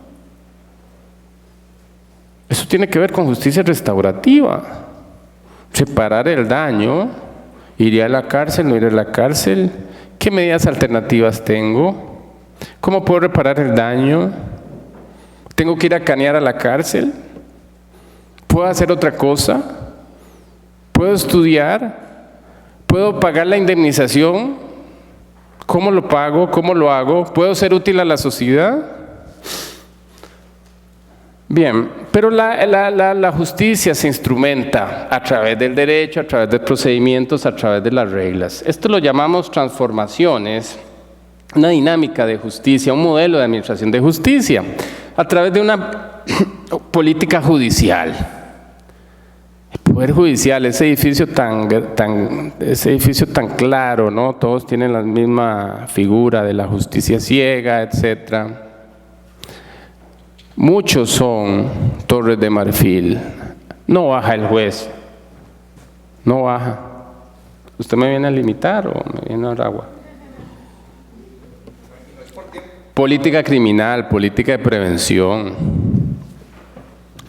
Eso tiene que ver con justicia restaurativa. Separar el daño, ¿iré a la cárcel, no iré a la cárcel? ¿Qué medidas alternativas tengo? ¿Cómo puedo reparar el daño? ¿Tengo que ir a canear a la cárcel? ¿Puedo hacer otra cosa? ¿Puedo estudiar? ¿Puedo pagar la indemnización? ¿Cómo lo pago? ¿Cómo lo hago? ¿Puedo ser útil a la sociedad? Bien, pero la justicia se instrumenta a través del derecho, a través de procedimientos, a través de las reglas. Esto lo llamamos transformaciones, una dinámica de justicia, un modelo de administración de justicia, a través de una política judicial. El Poder Judicial, ese edificio tan claro, ¿no? Todos tienen la misma figura de la justicia ciega, etcétera. Muchos son Torres de Marfil. No baja el juez. No baja. ¿Usted me viene a limitar o me viene a dar agua? Política criminal, política de prevención,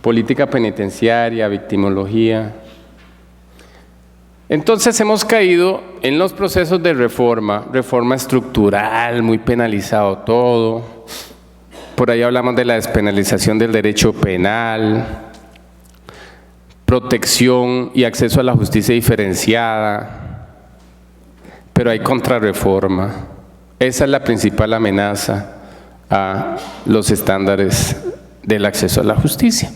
política penitenciaria, victimología. Entonces hemos caído en los procesos de reforma estructural, muy penalizado todo. Por ahí hablamos de la despenalización del derecho penal, protección y acceso a la justicia diferenciada, pero hay contrarreforma. Esa es la principal amenaza a los estándares del acceso a la justicia.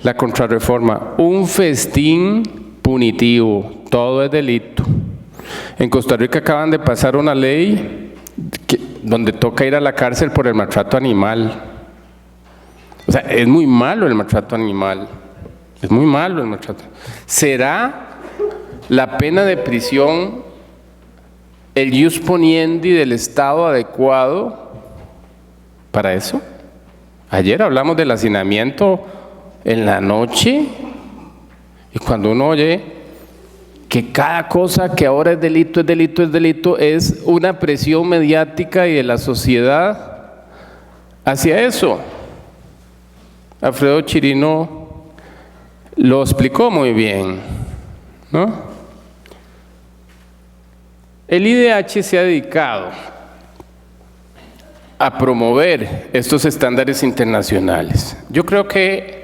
La contrarreforma, un festín punitivo, todo es delito. En Costa Rica acaban de pasar una ley donde toca ir a la cárcel por el maltrato animal. O sea, es muy malo el maltrato animal. Es muy malo el maltrato. ¿Será la pena de prisión el ius poniendi del Estado adecuado para eso? Ayer hablamos del hacinamiento en la noche y cuando uno oye que cada cosa que ahora es delito, es delito, es delito, es una presión mediática y de la sociedad hacia eso. Alfredo Chirino lo explicó muy bien, ¿no? El IDH se ha dedicado a promover estos estándares internacionales. Yo creo que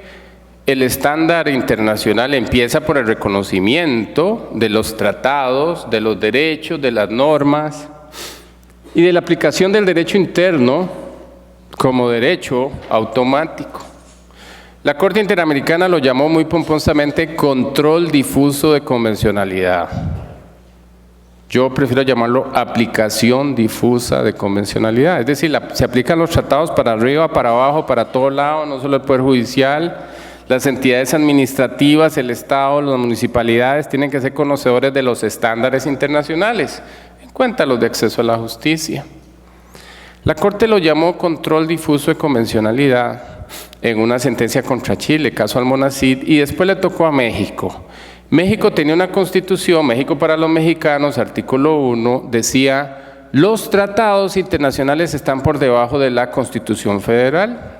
el estándar internacional empieza por el reconocimiento de los tratados, de los derechos, de las normas y de la aplicación del derecho interno como derecho automático. La Corte Interamericana lo llamó muy pomposamente control difuso de convencionalidad. Yo prefiero llamarlo aplicación difusa de convencionalidad. Es decir, se aplican los tratados para arriba, para abajo, para todo lado, no solo el Poder Judicial. Las entidades administrativas, el Estado, las municipalidades tienen que ser conocedores de los estándares internacionales, en cuenta los de acceso a la justicia. La Corte lo llamó control difuso de convencionalidad en una sentencia contra Chile, caso Almonacid, y después le tocó a México. México tenía una constitución, México para los mexicanos, artículo 1, decía, los tratados internacionales están por debajo de la Constitución Federal.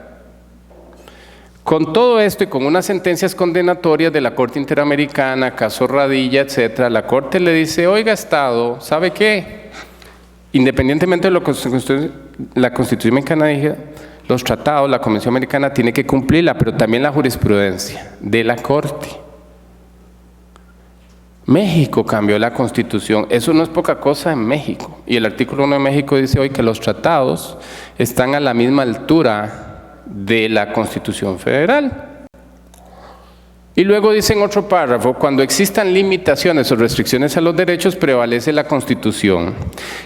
Con todo esto y con unas sentencias condenatorias de la Corte Interamericana, caso Radilla, etcétera, la Corte le dice, oiga Estado, ¿sabe qué? Independientemente de lo que la Constitución Mexicana diga, los tratados, la Convención Americana tiene que cumplirla, pero también la jurisprudencia de la Corte. México cambió la Constitución, eso no es poca cosa en México. Y el artículo 1 de México dice hoy que los tratados están a la misma altura de la Constitución Federal. Y luego dice en otro párrafo, cuando existan limitaciones o restricciones a los derechos, prevalece la Constitución.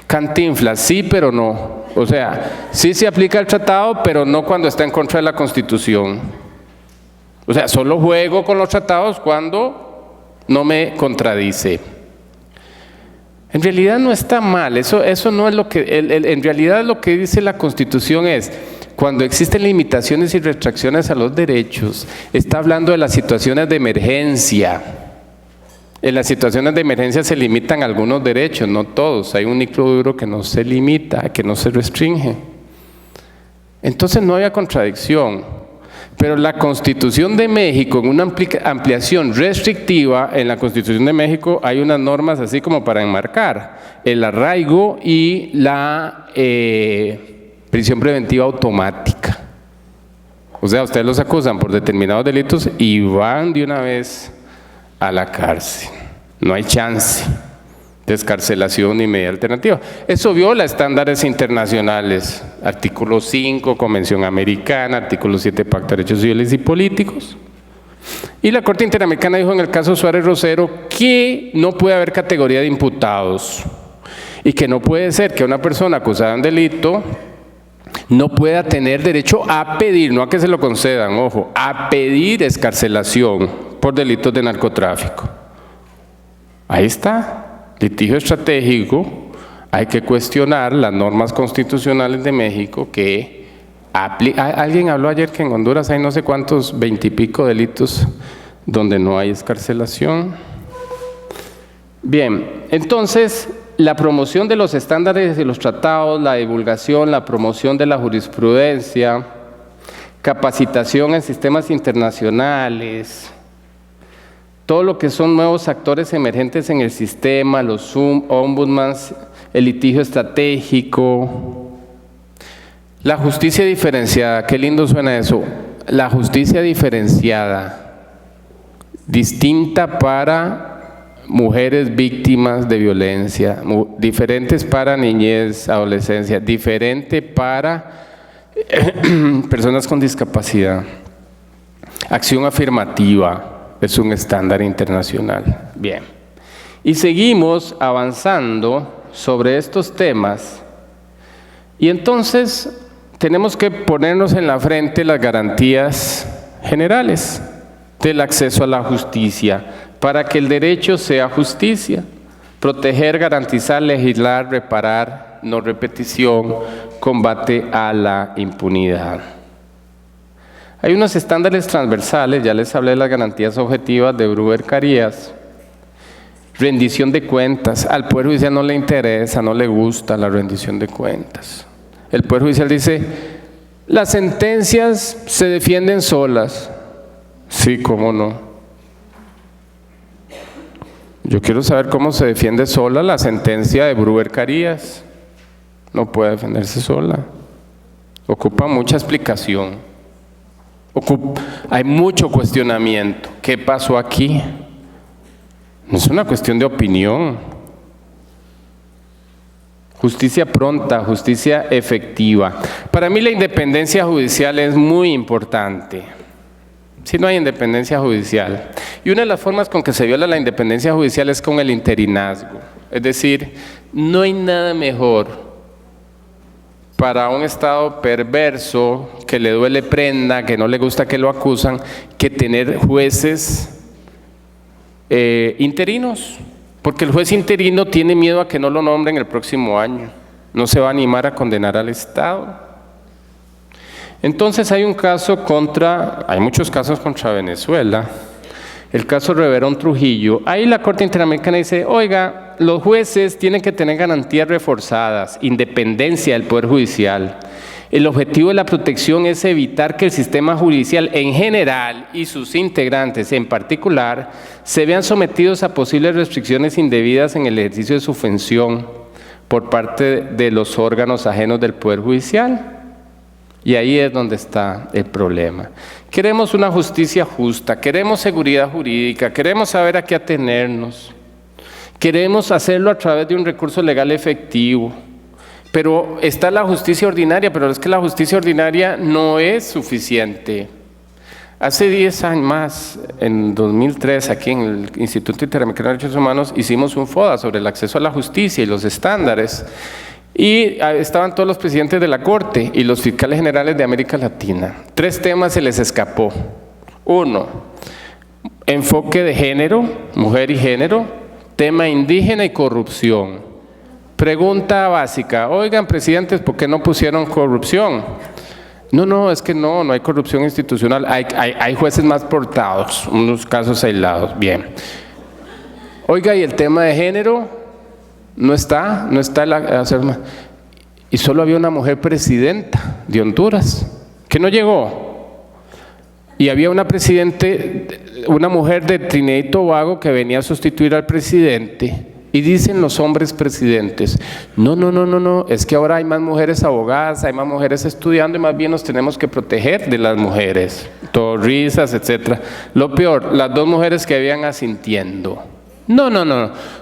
Cantinflas, sí, pero no. O sea, sí se aplica el tratado, pero no cuando está en contra de la Constitución. O sea, solo juego con los tratados cuando no me contradice. En realidad no está mal, eso no es lo que, en realidad lo que dice la Constitución es, cuando existen limitaciones y restricciones a los derechos, está hablando de las situaciones de emergencia. En las situaciones de emergencia se limitan algunos derechos, no todos, hay un núcleo duro que no se limita, que no se restringe. Entonces no había contradicción. Pero la Constitución de México, en una ampliación restrictiva, en la Constitución de México hay unas normas así como para enmarcar el arraigo y la prisión preventiva automática. O sea, ustedes los acusan por determinados delitos y van de una vez a la cárcel. No hay chance de excarcelación ni media alternativa. Eso viola estándares internacionales. Artículo 5, Convención Americana, artículo 7, Pacto de Derechos Civiles y Políticos. Y la Corte Interamericana dijo en el caso Suárez Rosero que no puede haber categoría de imputados y que no puede ser que una persona acusada de un delito no pueda tener derecho a pedir, no a que se lo concedan, ojo, a pedir excarcelación por delitos de narcotráfico. Ahí está. Litigio estratégico, hay que cuestionar las normas constitucionales de México que Alguien habló ayer que en Honduras hay no sé cuántos 20 y pico delitos donde no hay excarcelación. Bien, entonces la promoción de los estándares y los tratados, la divulgación, la promoción de la jurisprudencia, capacitación en sistemas internacionales, todo lo que son nuevos actores emergentes en el sistema, los ombudsmans, el litigio estratégico, la justicia diferenciada. Qué lindo suena eso. La justicia diferenciada, distinta para mujeres víctimas de violencia, diferentes para niñez, adolescencia, diferente para personas con discapacidad. Acción afirmativa es un estándar internacional. Bien. Y seguimos avanzando sobre estos temas. Y entonces tenemos que ponernos en la frente las garantías generales del acceso a la justicia, para que el derecho sea justicia. Proteger, garantizar, legislar, reparar, no repetición, combate a la impunidad. Hay unos estándares transversales, ya les hablé de las garantías objetivas de Bruguer-Carías. Rendición de cuentas. Al Poder Judicial no le interesa, no le gusta la rendición de cuentas. El Poder Judicial dice, las sentencias se defienden solas. Sí, cómo no. Yo quiero saber cómo se defiende sola la sentencia de Bruguer-Carías. No puede defenderse sola. Ocupa mucha explicación. Hay mucho cuestionamiento. ¿Qué pasó aquí? No es una cuestión de opinión. Justicia pronta, justicia efectiva. Para mí la independencia judicial es muy importante. Si no hay independencia judicial. Y una de las formas con que se viola la independencia judicial es con el interinazgo. Es decir, no hay nada mejor para un Estado perverso, que le duele prenda, que no le gusta que lo acusan, que tener jueces interinos. Porque el juez interino tiene miedo a que no lo nombren el próximo año. No se va a animar a condenar al Estado. Entonces hay muchos casos contra Venezuela. El caso Reverón Trujillo. Ahí la Corte Interamericana dice, oiga, los jueces tienen que tener garantías reforzadas, independencia del Poder Judicial. El objetivo de la protección es evitar que el sistema judicial en general y sus integrantes en particular se vean sometidos a posibles restricciones indebidas en el ejercicio de su función por parte de los órganos ajenos del Poder Judicial. Y ahí es donde está el problema. Queremos una justicia justa, queremos seguridad jurídica, queremos saber a qué atenernos, queremos hacerlo a través de un recurso legal efectivo. Pero está la justicia ordinaria, pero es que la justicia ordinaria no es suficiente. Hace 10 años más, en 2003, aquí en el Instituto Interamericano de Derechos Humanos, hicimos un FODA sobre el acceso a la justicia y los estándares. Y estaban todos los presidentes de la Corte y los fiscales generales de América Latina. 3 temas se les escapó. 1, enfoque de género, mujer y género, tema indígena y corrupción. Pregunta básica, oigan, presidentes, ¿por qué no pusieron corrupción? No, es que no hay corrupción institucional, hay jueces más portados, unos casos aislados, bien. Oiga, ¿y el tema de género? No está y solo había una mujer presidenta de Honduras, que no llegó. Y había una mujer de Trinidad y Tobago que venía a sustituir al presidente. Y dicen los hombres presidentes, no, es que ahora hay más mujeres abogadas, hay más mujeres estudiando y más bien nos tenemos que proteger de las mujeres. Todo risas, etc. Lo peor, las 2 mujeres que habían asintiendo. No.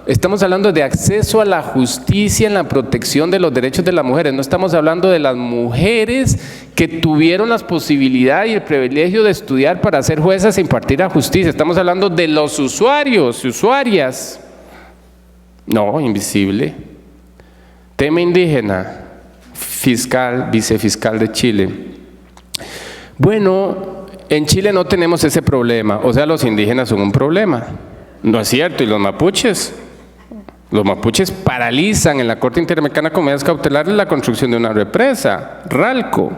Estamos hablando de acceso a la justicia en la protección de los derechos de las mujeres. No estamos hablando de las mujeres que tuvieron las posibilidades y el privilegio de estudiar para ser juezas e impartir la justicia. Estamos hablando de los usuarios y usuarias. No, invisible. Tema indígena, vicefiscal de Chile. Bueno, en Chile no tenemos ese problema, o sea, los indígenas son un problema. No es cierto, y los mapuches paralizan en la Corte Interamericana con medidas cautelares la construcción de una represa, Ralco.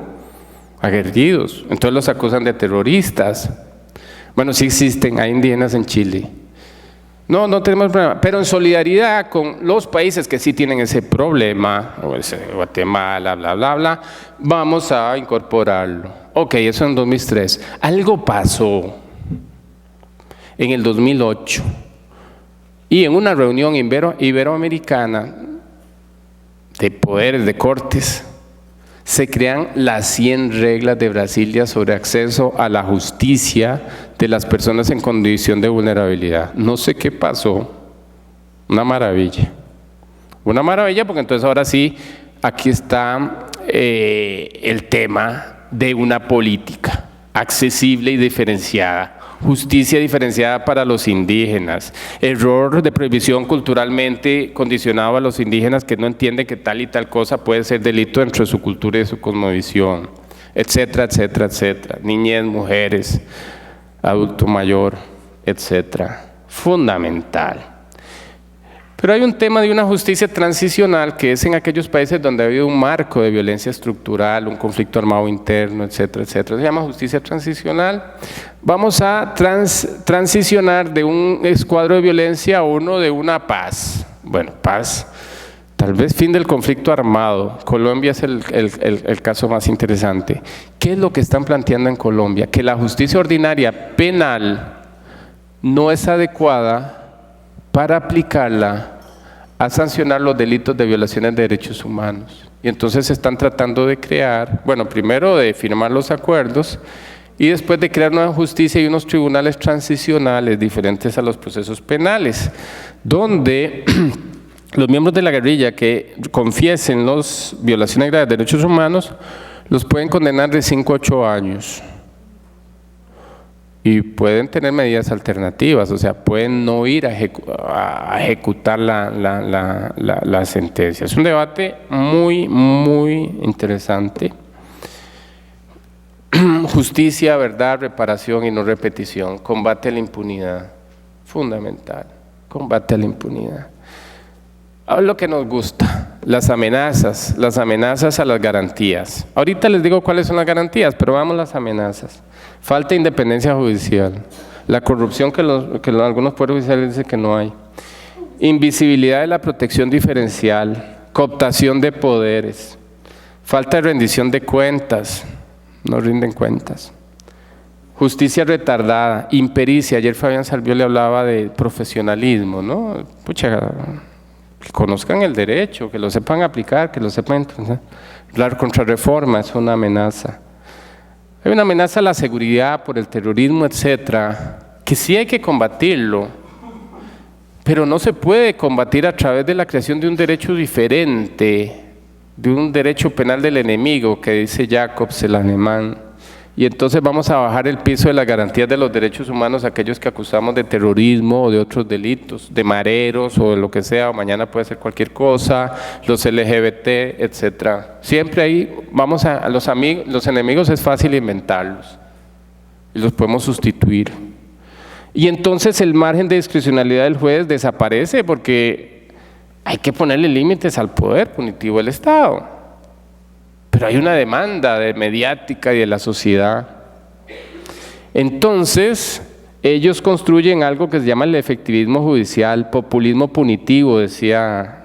aguerridos. Entonces los acusan de terroristas. Bueno, sí existen, hay indígenas en Chile. No tenemos problema, pero en solidaridad con los países que sí tienen ese problema, Guatemala, bla, bla, bla, vamos a incorporarlo. Ok, eso en 2003. Algo pasó en el 2008 y en una reunión iberoamericana de poderes, de cortes, se crean las 100 reglas de Brasilia sobre acceso a la justicia de las personas en condición de vulnerabilidad. No sé qué pasó, una maravilla. Una maravilla porque entonces ahora sí, aquí está el tema de una política accesible y diferenciada. Justicia diferenciada para los indígenas, error de prohibición culturalmente condicionado a los indígenas que no entienden que tal y tal cosa puede ser delito dentro de su cultura y de su cosmovisión, etcétera, etcétera, etcétera. Niñez, mujeres, adulto mayor, etcétera. Fundamental. Pero hay un tema de una justicia transicional que es en aquellos países donde ha habido un marco de violencia estructural, un conflicto armado interno, etcétera, etcétera. Se llama justicia transicional. Vamos a transicionar de un escuadro de violencia a uno de una paz. Bueno, paz, tal vez fin del conflicto armado. Colombia es el caso más interesante. ¿Qué es lo que están planteando en Colombia? Que la justicia ordinaria penal no es adecuada para aplicarla a sancionar los delitos de violaciones de derechos humanos. Y entonces se están tratando de crear, bueno, primero de firmar los acuerdos y después de crear una justicia y unos tribunales transicionales diferentes a los procesos penales, donde los miembros de la guerrilla que confiesen las violaciones graves de derechos humanos los pueden condenar de 5 a 8 años. Y pueden tener medidas alternativas, o sea, pueden no ir a ejecutar la sentencia. Es un debate muy, muy interesante. Justicia, verdad, reparación y no repetición. Combate a la impunidad. Fundamental. Combate a la impunidad. Ahora lo que nos gusta, las amenazas a las garantías. Ahorita les digo cuáles son las garantías, pero vamos a las amenazas. Falta de independencia judicial, la corrupción que algunos poderes judiciales dicen que no hay, invisibilidad de la protección diferencial, cooptación de poderes, falta de rendición de cuentas, no rinden cuentas, justicia retardada, impericia. Ayer Fabián Salvio le hablaba de profesionalismo, ¿no? Pucha, que conozcan el derecho, que lo sepan aplicar, que lo sepan entender. La contrarreforma es una amenaza. Hay una amenaza a la seguridad por el terrorismo, etcétera, que sí hay que combatirlo, pero no se puede combatir a través de la creación de un derecho diferente, de un derecho penal del enemigo, que dice Jacobs, el alemán. Y entonces vamos a bajar el piso de las garantías de los derechos humanos a aquellos que acusamos de terrorismo o de otros delitos, de mareros o de lo que sea, o mañana puede ser cualquier cosa, los LGBT, etcétera. Siempre ahí vamos a los enemigos es fácil inventarlos y los podemos sustituir. Y entonces el margen de discrecionalidad del juez desaparece porque hay que ponerle límites al poder punitivo del Estado. Pero hay una demanda mediática y de la sociedad. Entonces, ellos construyen algo que se llama el efectivismo judicial, populismo punitivo, decía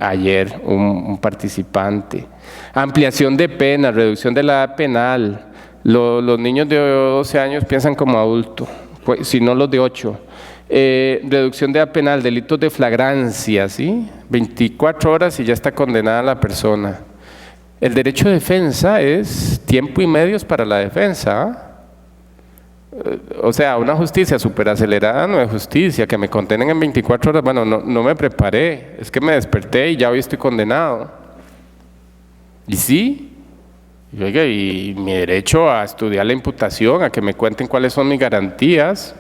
ayer un participante. Ampliación de penas, reducción de la edad penal. Los niños de 12 años piensan como adultos, pues, si no los de 8. Reducción de edad penal, delitos de flagrancia, ¿sí? 24 horas y ya está condenada la persona. El derecho de defensa es tiempo y medios para la defensa. O sea, una justicia súper acelerada no es justicia, que me condenen en 24 horas, bueno, no me preparé, es que me desperté y ya hoy estoy condenado. ¿Y sí? Y, oiga, y mi derecho a estudiar la imputación, a que me cuenten cuáles son mis garantías.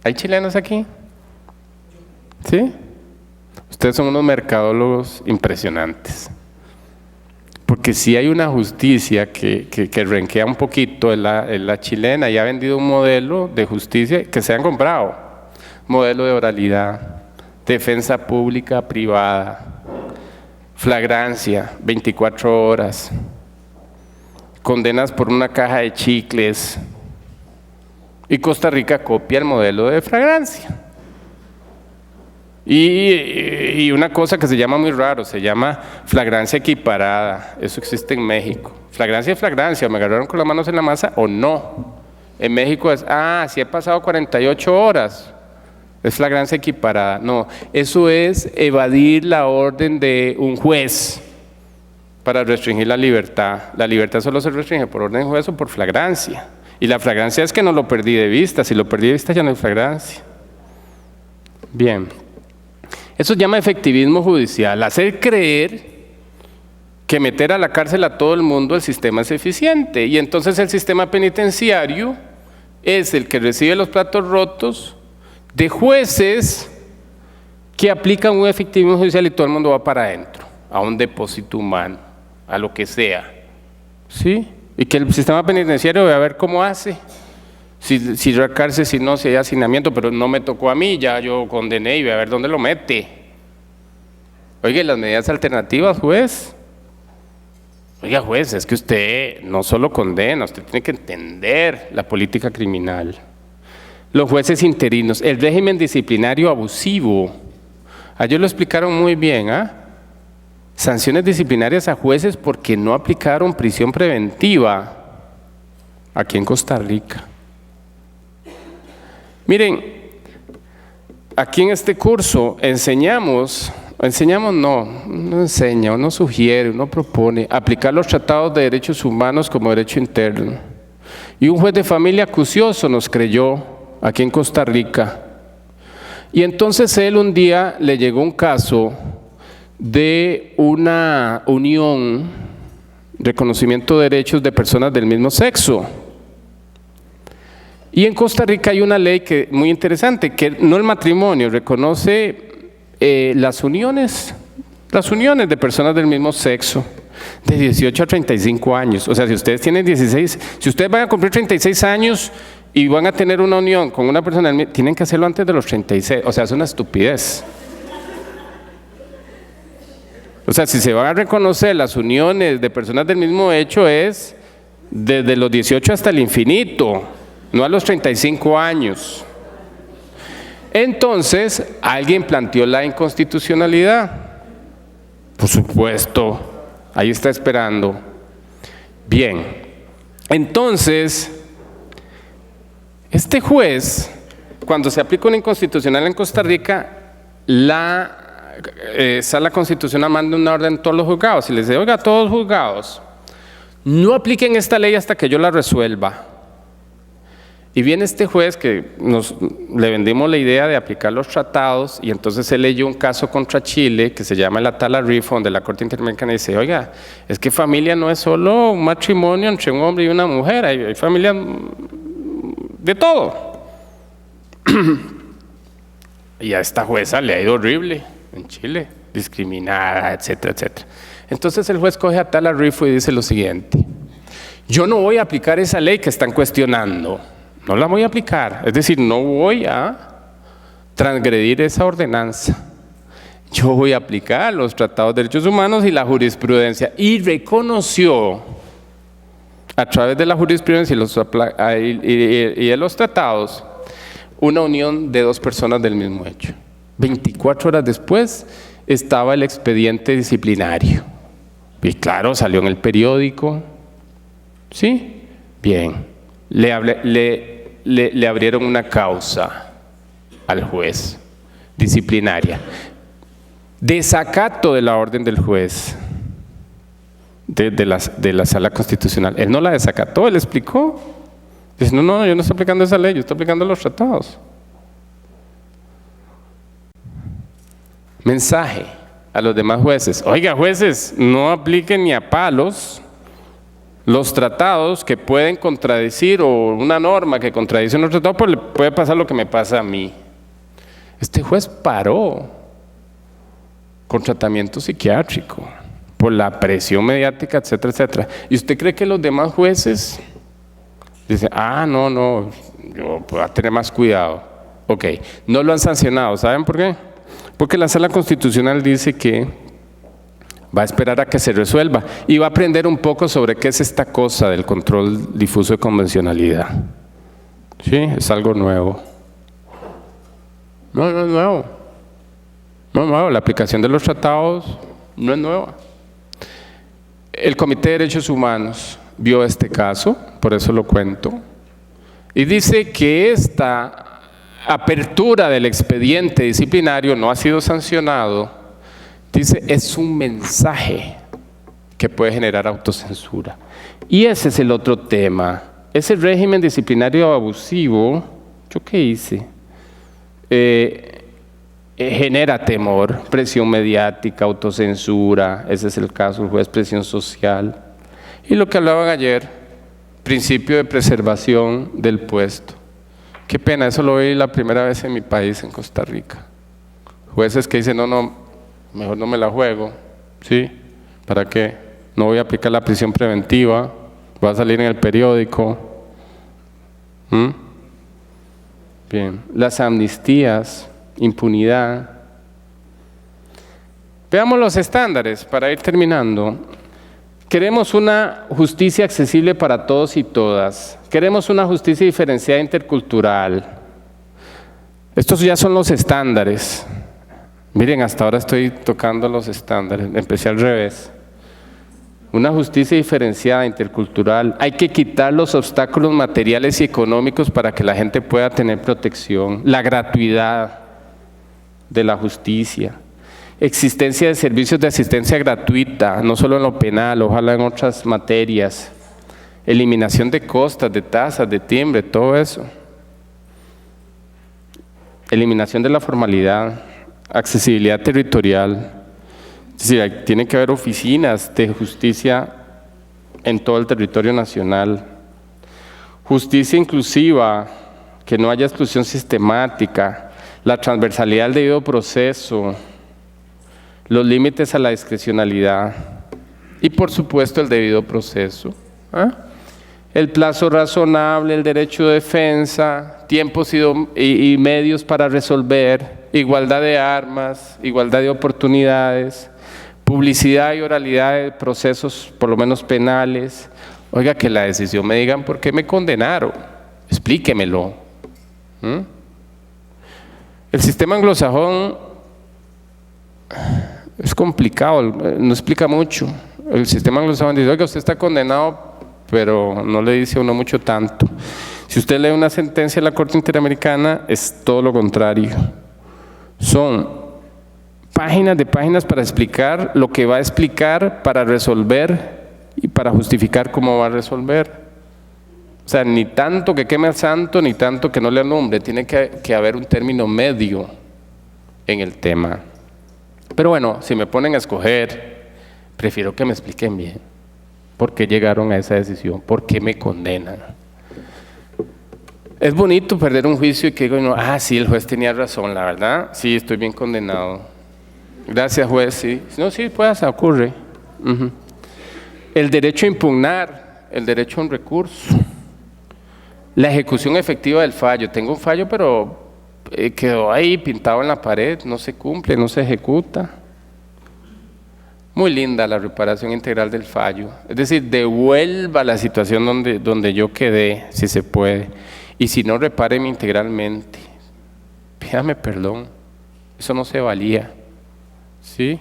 ¿Hay chilenos aquí? ¿Sí? Ustedes son unos mercadólogos impresionantes. Porque si hay una justicia que renquea un poquito en la chilena y ha vendido un modelo de justicia que se han comprado. Modelo de oralidad, defensa pública, privada, flagrancia, 24 horas. condenas por una caja de chicles. Y Costa Rica copia el modelo de flagrancia. Y una cosa que se llama muy raro, se llama flagrancia equiparada. Eso existe en México. Flagrancia es flagrancia, me agarraron con las manos en la masa o no. En México es, si he pasado 48 horas, es flagrancia equiparada. No, eso es evadir la orden de un juez para restringir la libertad. La libertad solo se restringe por orden de juez o por flagrancia. Y la flagrancia es que no lo perdí de vista. Si lo perdí de vista ya no hay flagrancia. Bien. Eso se llama efectivismo judicial. Hacer creer que meter a la cárcel a todo el mundo el sistema es eficiente. Y entonces el sistema penitenciario es el que recibe los platos rotos de jueces que aplican un efectivismo judicial y todo el mundo va para adentro, a un depósito humano, a lo que sea. ¿Sí? Y que el sistema penitenciario ve a ver cómo hace. Si la cárcel, si no, si hay hacinamiento, pero no me tocó a mí, ya yo condené y ve a ver dónde lo mete. Oiga, las medidas alternativas, juez. Oiga, juez, es que usted no solo condena, usted tiene que entender la política criminal. Los jueces interinos, el régimen disciplinario abusivo. Ayer lo explicaron muy bien, sanciones disciplinarias a jueces porque no aplicaron prisión preventiva aquí en Costa Rica. Miren, aquí en este curso uno sugiere, uno propone aplicar los tratados de derechos humanos como derecho interno. Y un juez de familia acucioso nos creyó aquí en Costa Rica. Y entonces él un día le llegó un caso de una unión, reconocimiento de derechos de personas del mismo sexo. Y en Costa Rica hay una ley que muy interesante, que no el matrimonio, reconoce las uniones de personas del mismo sexo, de 18 a 35 años. O sea, si ustedes tienen 16, si ustedes van a cumplir 36 años y van a tener una unión con una persona, tienen que hacerlo antes de los 36. O sea, es una estupidez. O sea, si se van a reconocer las uniones de personas del mismo hecho es desde los 18 hasta el infinito, no a los 35 años. Entonces, alguien planteó la inconstitucionalidad. Por supuesto, ahí está esperando. Bien, entonces, este juez, cuando se aplica una inconstitucional en Costa Rica, la Sala Constitucional manda una orden a todos los juzgados y les dice, oiga, todos los juzgados, no apliquen esta ley hasta que yo la resuelva. Y viene este juez que le vendimos la idea de aplicar los tratados y entonces él leyó un caso contra Chile que se llama el Atala-Rifo, donde la Corte Interamericana dice, oiga, es que familia no es solo un matrimonio entre un hombre y una mujer, hay familias de todo. Y a esta jueza le ha ido horrible en Chile, discriminada, etcétera, etcétera. Entonces el juez coge a Atala-Rifo y dice lo siguiente, yo no voy a aplicar esa ley que están cuestionando. No la voy a aplicar, es decir, no voy a transgredir esa ordenanza. Yo voy a aplicar los tratados de derechos humanos y la jurisprudencia. Y reconoció, a través de la jurisprudencia y de los tratados, una unión de dos personas del mismo hecho. 24 horas después estaba el expediente disciplinario. Y claro, salió en el periódico. ¿Sí? Bien. Le abrieron una causa al juez disciplinaria. Desacato de la orden del juez de la Sala Constitucional. Él no la desacató, él explicó. Dice, no, yo no estoy aplicando esa ley, yo estoy aplicando los tratados. Mensaje a los demás jueces. Oiga, jueces, no apliquen ni a palos los tratados que pueden contradecir o una norma que contradice un tratado, pues le puede pasar lo que me pasa a mí. Este juez paró con tratamiento psiquiátrico por la presión mediática, etcétera, etcétera. ¿Y usted cree que los demás jueces dicen, no, yo voy a tener más cuidado? Ok, no lo han sancionado, ¿saben por qué? Porque la Sala Constitucional dice que va a esperar a que se resuelva y va a aprender un poco sobre qué es esta cosa del control difuso de convencionalidad. Sí, es algo nuevo. No es nuevo. No es nuevo. La aplicación de los tratados no es nueva. El Comité de Derechos Humanos vio este caso, por eso lo cuento, y dice que esta apertura del expediente disciplinario no ha sido sancionado. Dice, es un mensaje que puede generar autocensura. Y ese es el otro tema. Ese régimen disciplinario abusivo, ¿yo qué hice? Genera temor, presión mediática, autocensura, ese es el caso, el juez, presión social. Y lo que hablaban ayer, principio de preservación del puesto. Qué pena, eso lo vi la primera vez en mi país, en Costa Rica. Jueces que dicen, no, mejor no me la juego, ¿sí? ¿Para qué? No voy a aplicar la prisión preventiva, va a salir en el periódico. Bien, las amnistías, impunidad. Veamos los estándares para ir terminando. Queremos una justicia accesible para todos y todas. Queremos una justicia diferenciada intercultural. Estos ya son los estándares. Miren, hasta ahora estoy tocando los estándares, empecé al revés. Una justicia diferenciada, intercultural. Hay que quitar los obstáculos materiales y económicos para que la gente pueda tener protección. La gratuidad de la justicia. Existencia de servicios de asistencia gratuita, no solo en lo penal, ojalá en otras materias. Eliminación de costas, de tasas, de timbre, todo eso. Eliminación de la formalidad. Accesibilidad territorial. Es decir, tiene que haber oficinas de justicia en todo el territorio nacional. Justicia inclusiva, que no haya exclusión sistemática. La transversalidad del debido proceso. Los límites a la discrecionalidad. Y por supuesto el debido proceso. El plazo razonable, el derecho de defensa, tiempos y medios para resolver, igualdad de armas, igualdad de oportunidades, publicidad y oralidad de procesos, por lo menos penales. Oiga, que la decisión me digan por qué me condenaron, explíquemelo. El sistema anglosajón es complicado, no explica mucho. El sistema anglosajón dice, oiga, usted está condenado, pero no le dice a uno mucho tanto. Si usted lee una sentencia de la Corte Interamericana, es todo lo contrario. Son páginas de páginas para explicar lo que va a explicar para resolver y para justificar cómo va a resolver. O sea, ni tanto que queme al santo, ni tanto que no le alumbre. Tiene que haber un término medio en el tema. Pero bueno, si me ponen a escoger, prefiero que me expliquen bien por qué llegaron a esa decisión, por qué me condenan. Es bonito perder un juicio y que digo, sí, el juez tenía razón, la verdad, sí, estoy bien condenado. Gracias, juez, sí. No, sí, pues ocurre. El derecho a impugnar, el derecho a un recurso. La ejecución efectiva del fallo. Tengo un fallo, pero quedó ahí pintado en la pared, no se cumple, no se ejecuta. Muy linda la reparación integral del fallo. Es decir, devuelva la situación donde yo quedé, si se puede. Y si no, repáreme integralmente. Pídame perdón. Eso no se valía. ¿Sí?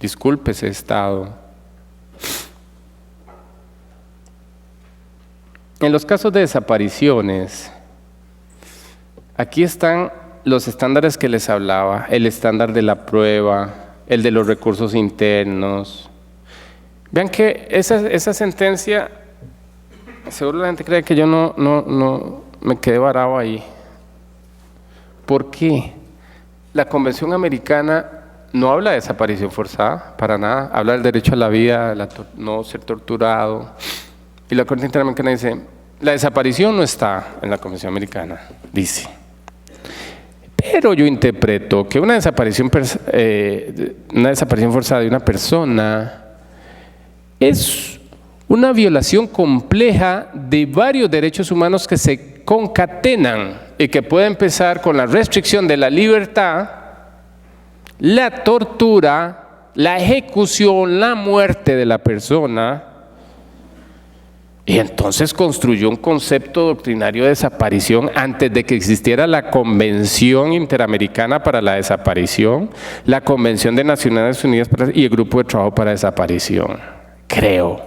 Discúlpese, Estado. En los casos de desapariciones, aquí están los estándares que les hablaba. El estándar de la prueba, el de los recursos internos. Vean que esa sentencia, seguro la gente cree que yo no me quedé varado ahí. ¿Por qué? La Convención Americana no habla de desaparición forzada, para nada. Habla del derecho a la vida, no ser torturado. Y la Corte Interamericana dice, la desaparición no está en la Convención Americana, dice. Pero yo interpreto que una desaparición forzada de una persona es una violación compleja de varios derechos humanos que se concatenan y que puede empezar con la restricción de la libertad, la tortura la ejecución, la muerte de la persona, y entonces construyó un concepto doctrinario de desaparición antes de que existiera la Convención Interamericana para la Desaparición, la Convención de Naciones Unidas y el Grupo de Trabajo para Desaparición. Creo.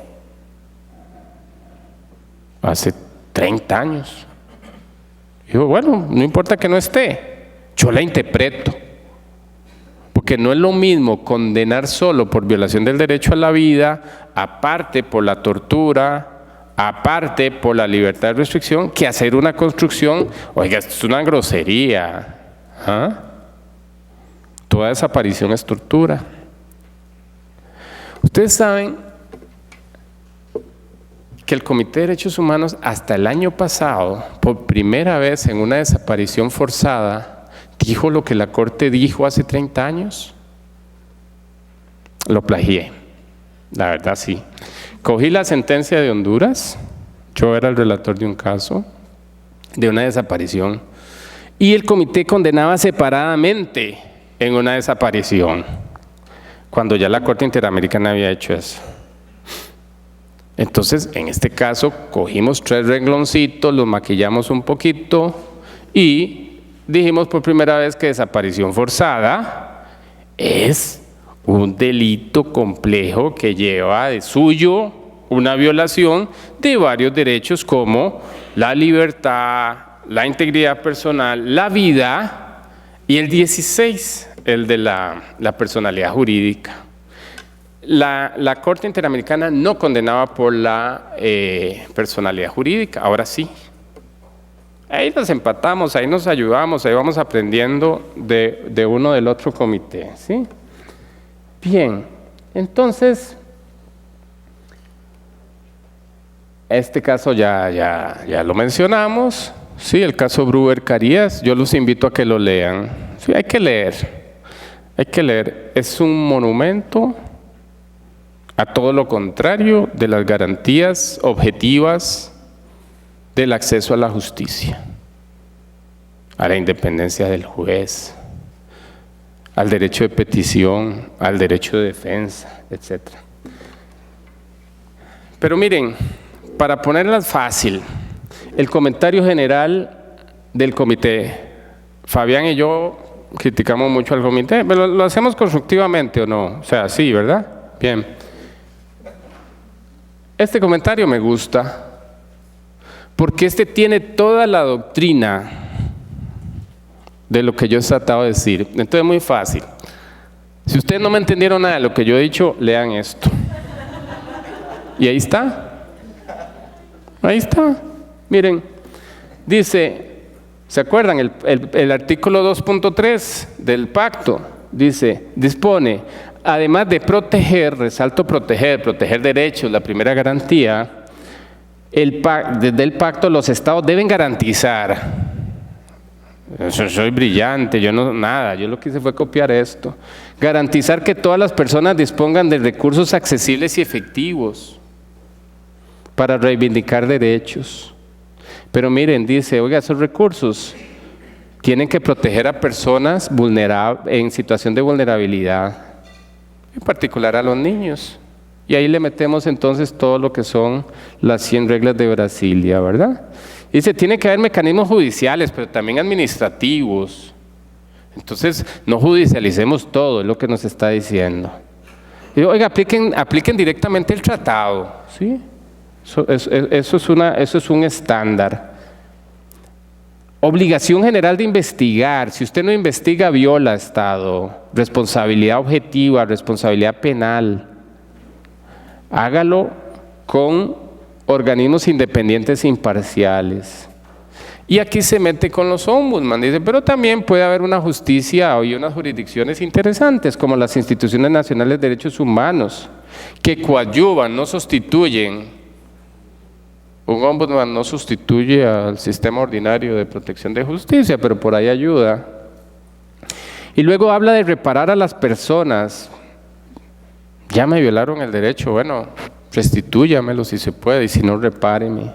Hace 30 años. Digo, bueno, no importa que no esté, yo la interpreto. Porque no es lo mismo condenar solo por violación del derecho a la vida, aparte por la tortura, aparte por la libertad de restricción, que hacer una construcción. Oiga, esto es una grosería. ¿Ah? Toda desaparición es tortura. Ustedes saben que el Comité de Derechos Humanos hasta el año pasado, por primera vez en una desaparición forzada, dijo lo que la Corte dijo hace 30 años. Lo plagié, la verdad sí. Cogí la sentencia de Honduras, yo era el relator de un caso, de una desaparición, y el comité condenaba separadamente en una desaparición, cuando ya la Corte Interamericana había hecho eso. Entonces, en este caso, cogimos 3 rengloncitos, los maquillamos un poquito y dijimos por primera vez que desaparición forzada es un delito complejo que lleva de suyo una violación de varios derechos como la libertad, la integridad personal, la vida y el 16, el de la personalidad jurídica. La Corte Interamericana no condenaba por la personalidad jurídica, ahora sí. Ahí nos empatamos, ahí nos ayudamos, ahí vamos aprendiendo de uno del otro comité, ¿sí? Bien, entonces, este caso ya lo mencionamos, sí, el caso Brewer Carías, yo los invito a que lo lean. Sí, hay que leer, es un monumento a todo lo contrario de las garantías objetivas del acceso a la justicia, a la independencia del juez, al derecho de petición, al derecho de defensa, etc. Pero miren, para ponerlas fácil, el comentario general del comité, Fabián y yo criticamos mucho al comité, pero ¿lo hacemos constructivamente o no? O sea, sí, ¿verdad? Bien. Este comentario me gusta, porque este tiene toda la doctrina de lo que yo he tratado de decir. Entonces es muy fácil. Si ustedes no me entendieron nada de lo que yo he dicho, lean esto. Y ahí está. Ahí está. Miren, dice, ¿se acuerdan? El artículo 2.3 del pacto dice, dispone, además de proteger, resalto proteger derechos, la primera garantía, desde el pacto los estados deben garantizar. Soy brillante, yo lo que hice fue copiar esto. Garantizar que todas las personas dispongan de recursos accesibles y efectivos para reivindicar derechos. Pero miren, dice, oiga, esos recursos tienen que proteger a personas en situación de vulnerabilidad, en particular a los niños. Y ahí le metemos entonces todo lo que son las 100 reglas de Brasilia, ¿verdad? Dice, tiene que haber mecanismos judiciales, pero también administrativos. Entonces, no judicialicemos todo, es lo que nos está diciendo. Y, oiga, apliquen directamente el tratado, ¿sí? Eso es un estándar. Obligación general de investigar. Si usted no investiga, viola Estado. Responsabilidad objetiva, responsabilidad penal. Hágalo con organismos independientes e imparciales. Y aquí se mete con los ombudsman, dice, pero también puede haber una justicia y unas jurisdicciones interesantes, como las instituciones nacionales de derechos humanos, que coadyuvan, no sustituyen. Un ombudsman no sustituye al sistema ordinario de protección de justicia, pero por ahí ayuda. Y luego habla de reparar a las personas. Ya me violaron el derecho, bueno, restitúyamelo si se puede, y si no, repáreme.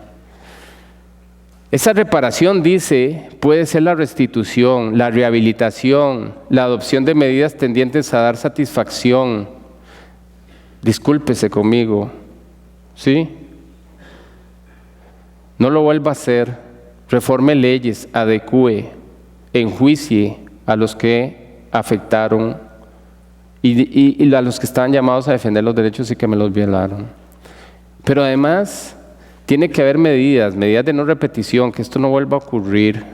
Esa reparación, dice, puede ser la restitución, la rehabilitación, la adopción de medidas tendientes a dar satisfacción, discúlpese conmigo, ¿sí? No lo vuelva a hacer, reforme leyes, adecúe, enjuicie a los que afectaron y a los que estaban llamados a defender los derechos y que me los violaron. Pero además, tiene que haber medidas de no repetición, que esto no vuelva a ocurrir,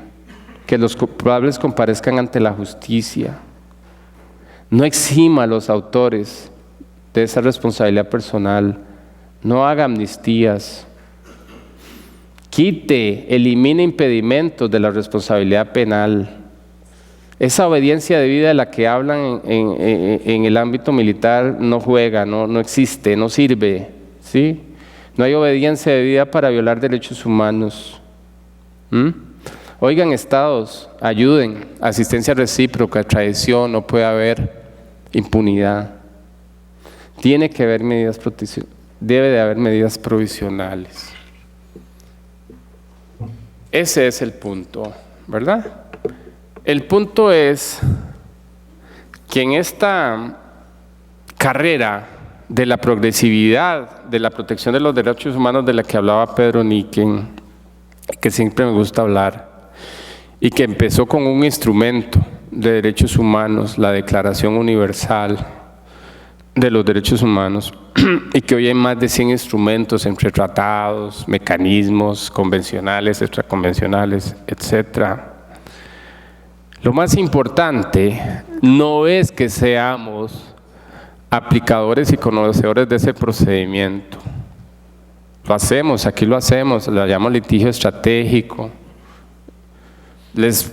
que los culpables comparezcan ante la justicia. No exima a los autores de esa responsabilidad personal, no haga amnistías, elimine impedimentos de la responsabilidad penal. Esa obediencia debida de la que hablan en el ámbito militar no juega, no existe, no sirve, ¿sí? No hay obediencia debida para violar derechos humanos. Oigan, estados, ayuden, asistencia recíproca, tradición, no puede haber impunidad. Debe de haber medidas provisionales. Ese es el punto, ¿verdad? El punto es que en esta carrera de la progresividad, de la protección de los derechos humanos de la que hablaba Pedro Niken, que siempre me gusta hablar, y que empezó con un instrumento de derechos humanos, la Declaración Universal de los Derechos Humanos, y que hoy hay más de 100 instrumentos entre tratados, mecanismos convencionales, extraconvencionales, etc. Lo más importante no es que seamos aplicadores y conocedores de ese procedimiento. Lo hacemos, aquí lo hacemos, lo llamamos litigio estratégico. Les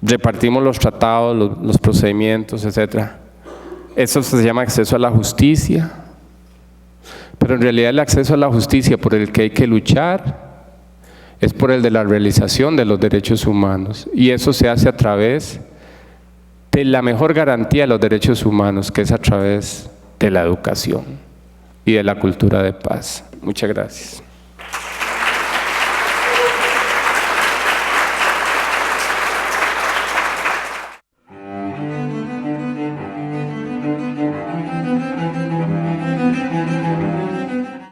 repartimos los tratados, los procedimientos, etc. Eso se llama acceso a la justicia. Pero en realidad el acceso a la justicia por el que hay que luchar es por el de la realización de los derechos humanos. Y eso se hace a través de la mejor garantía de los derechos humanos, que es a través de la educación y de la cultura de paz. Muchas gracias.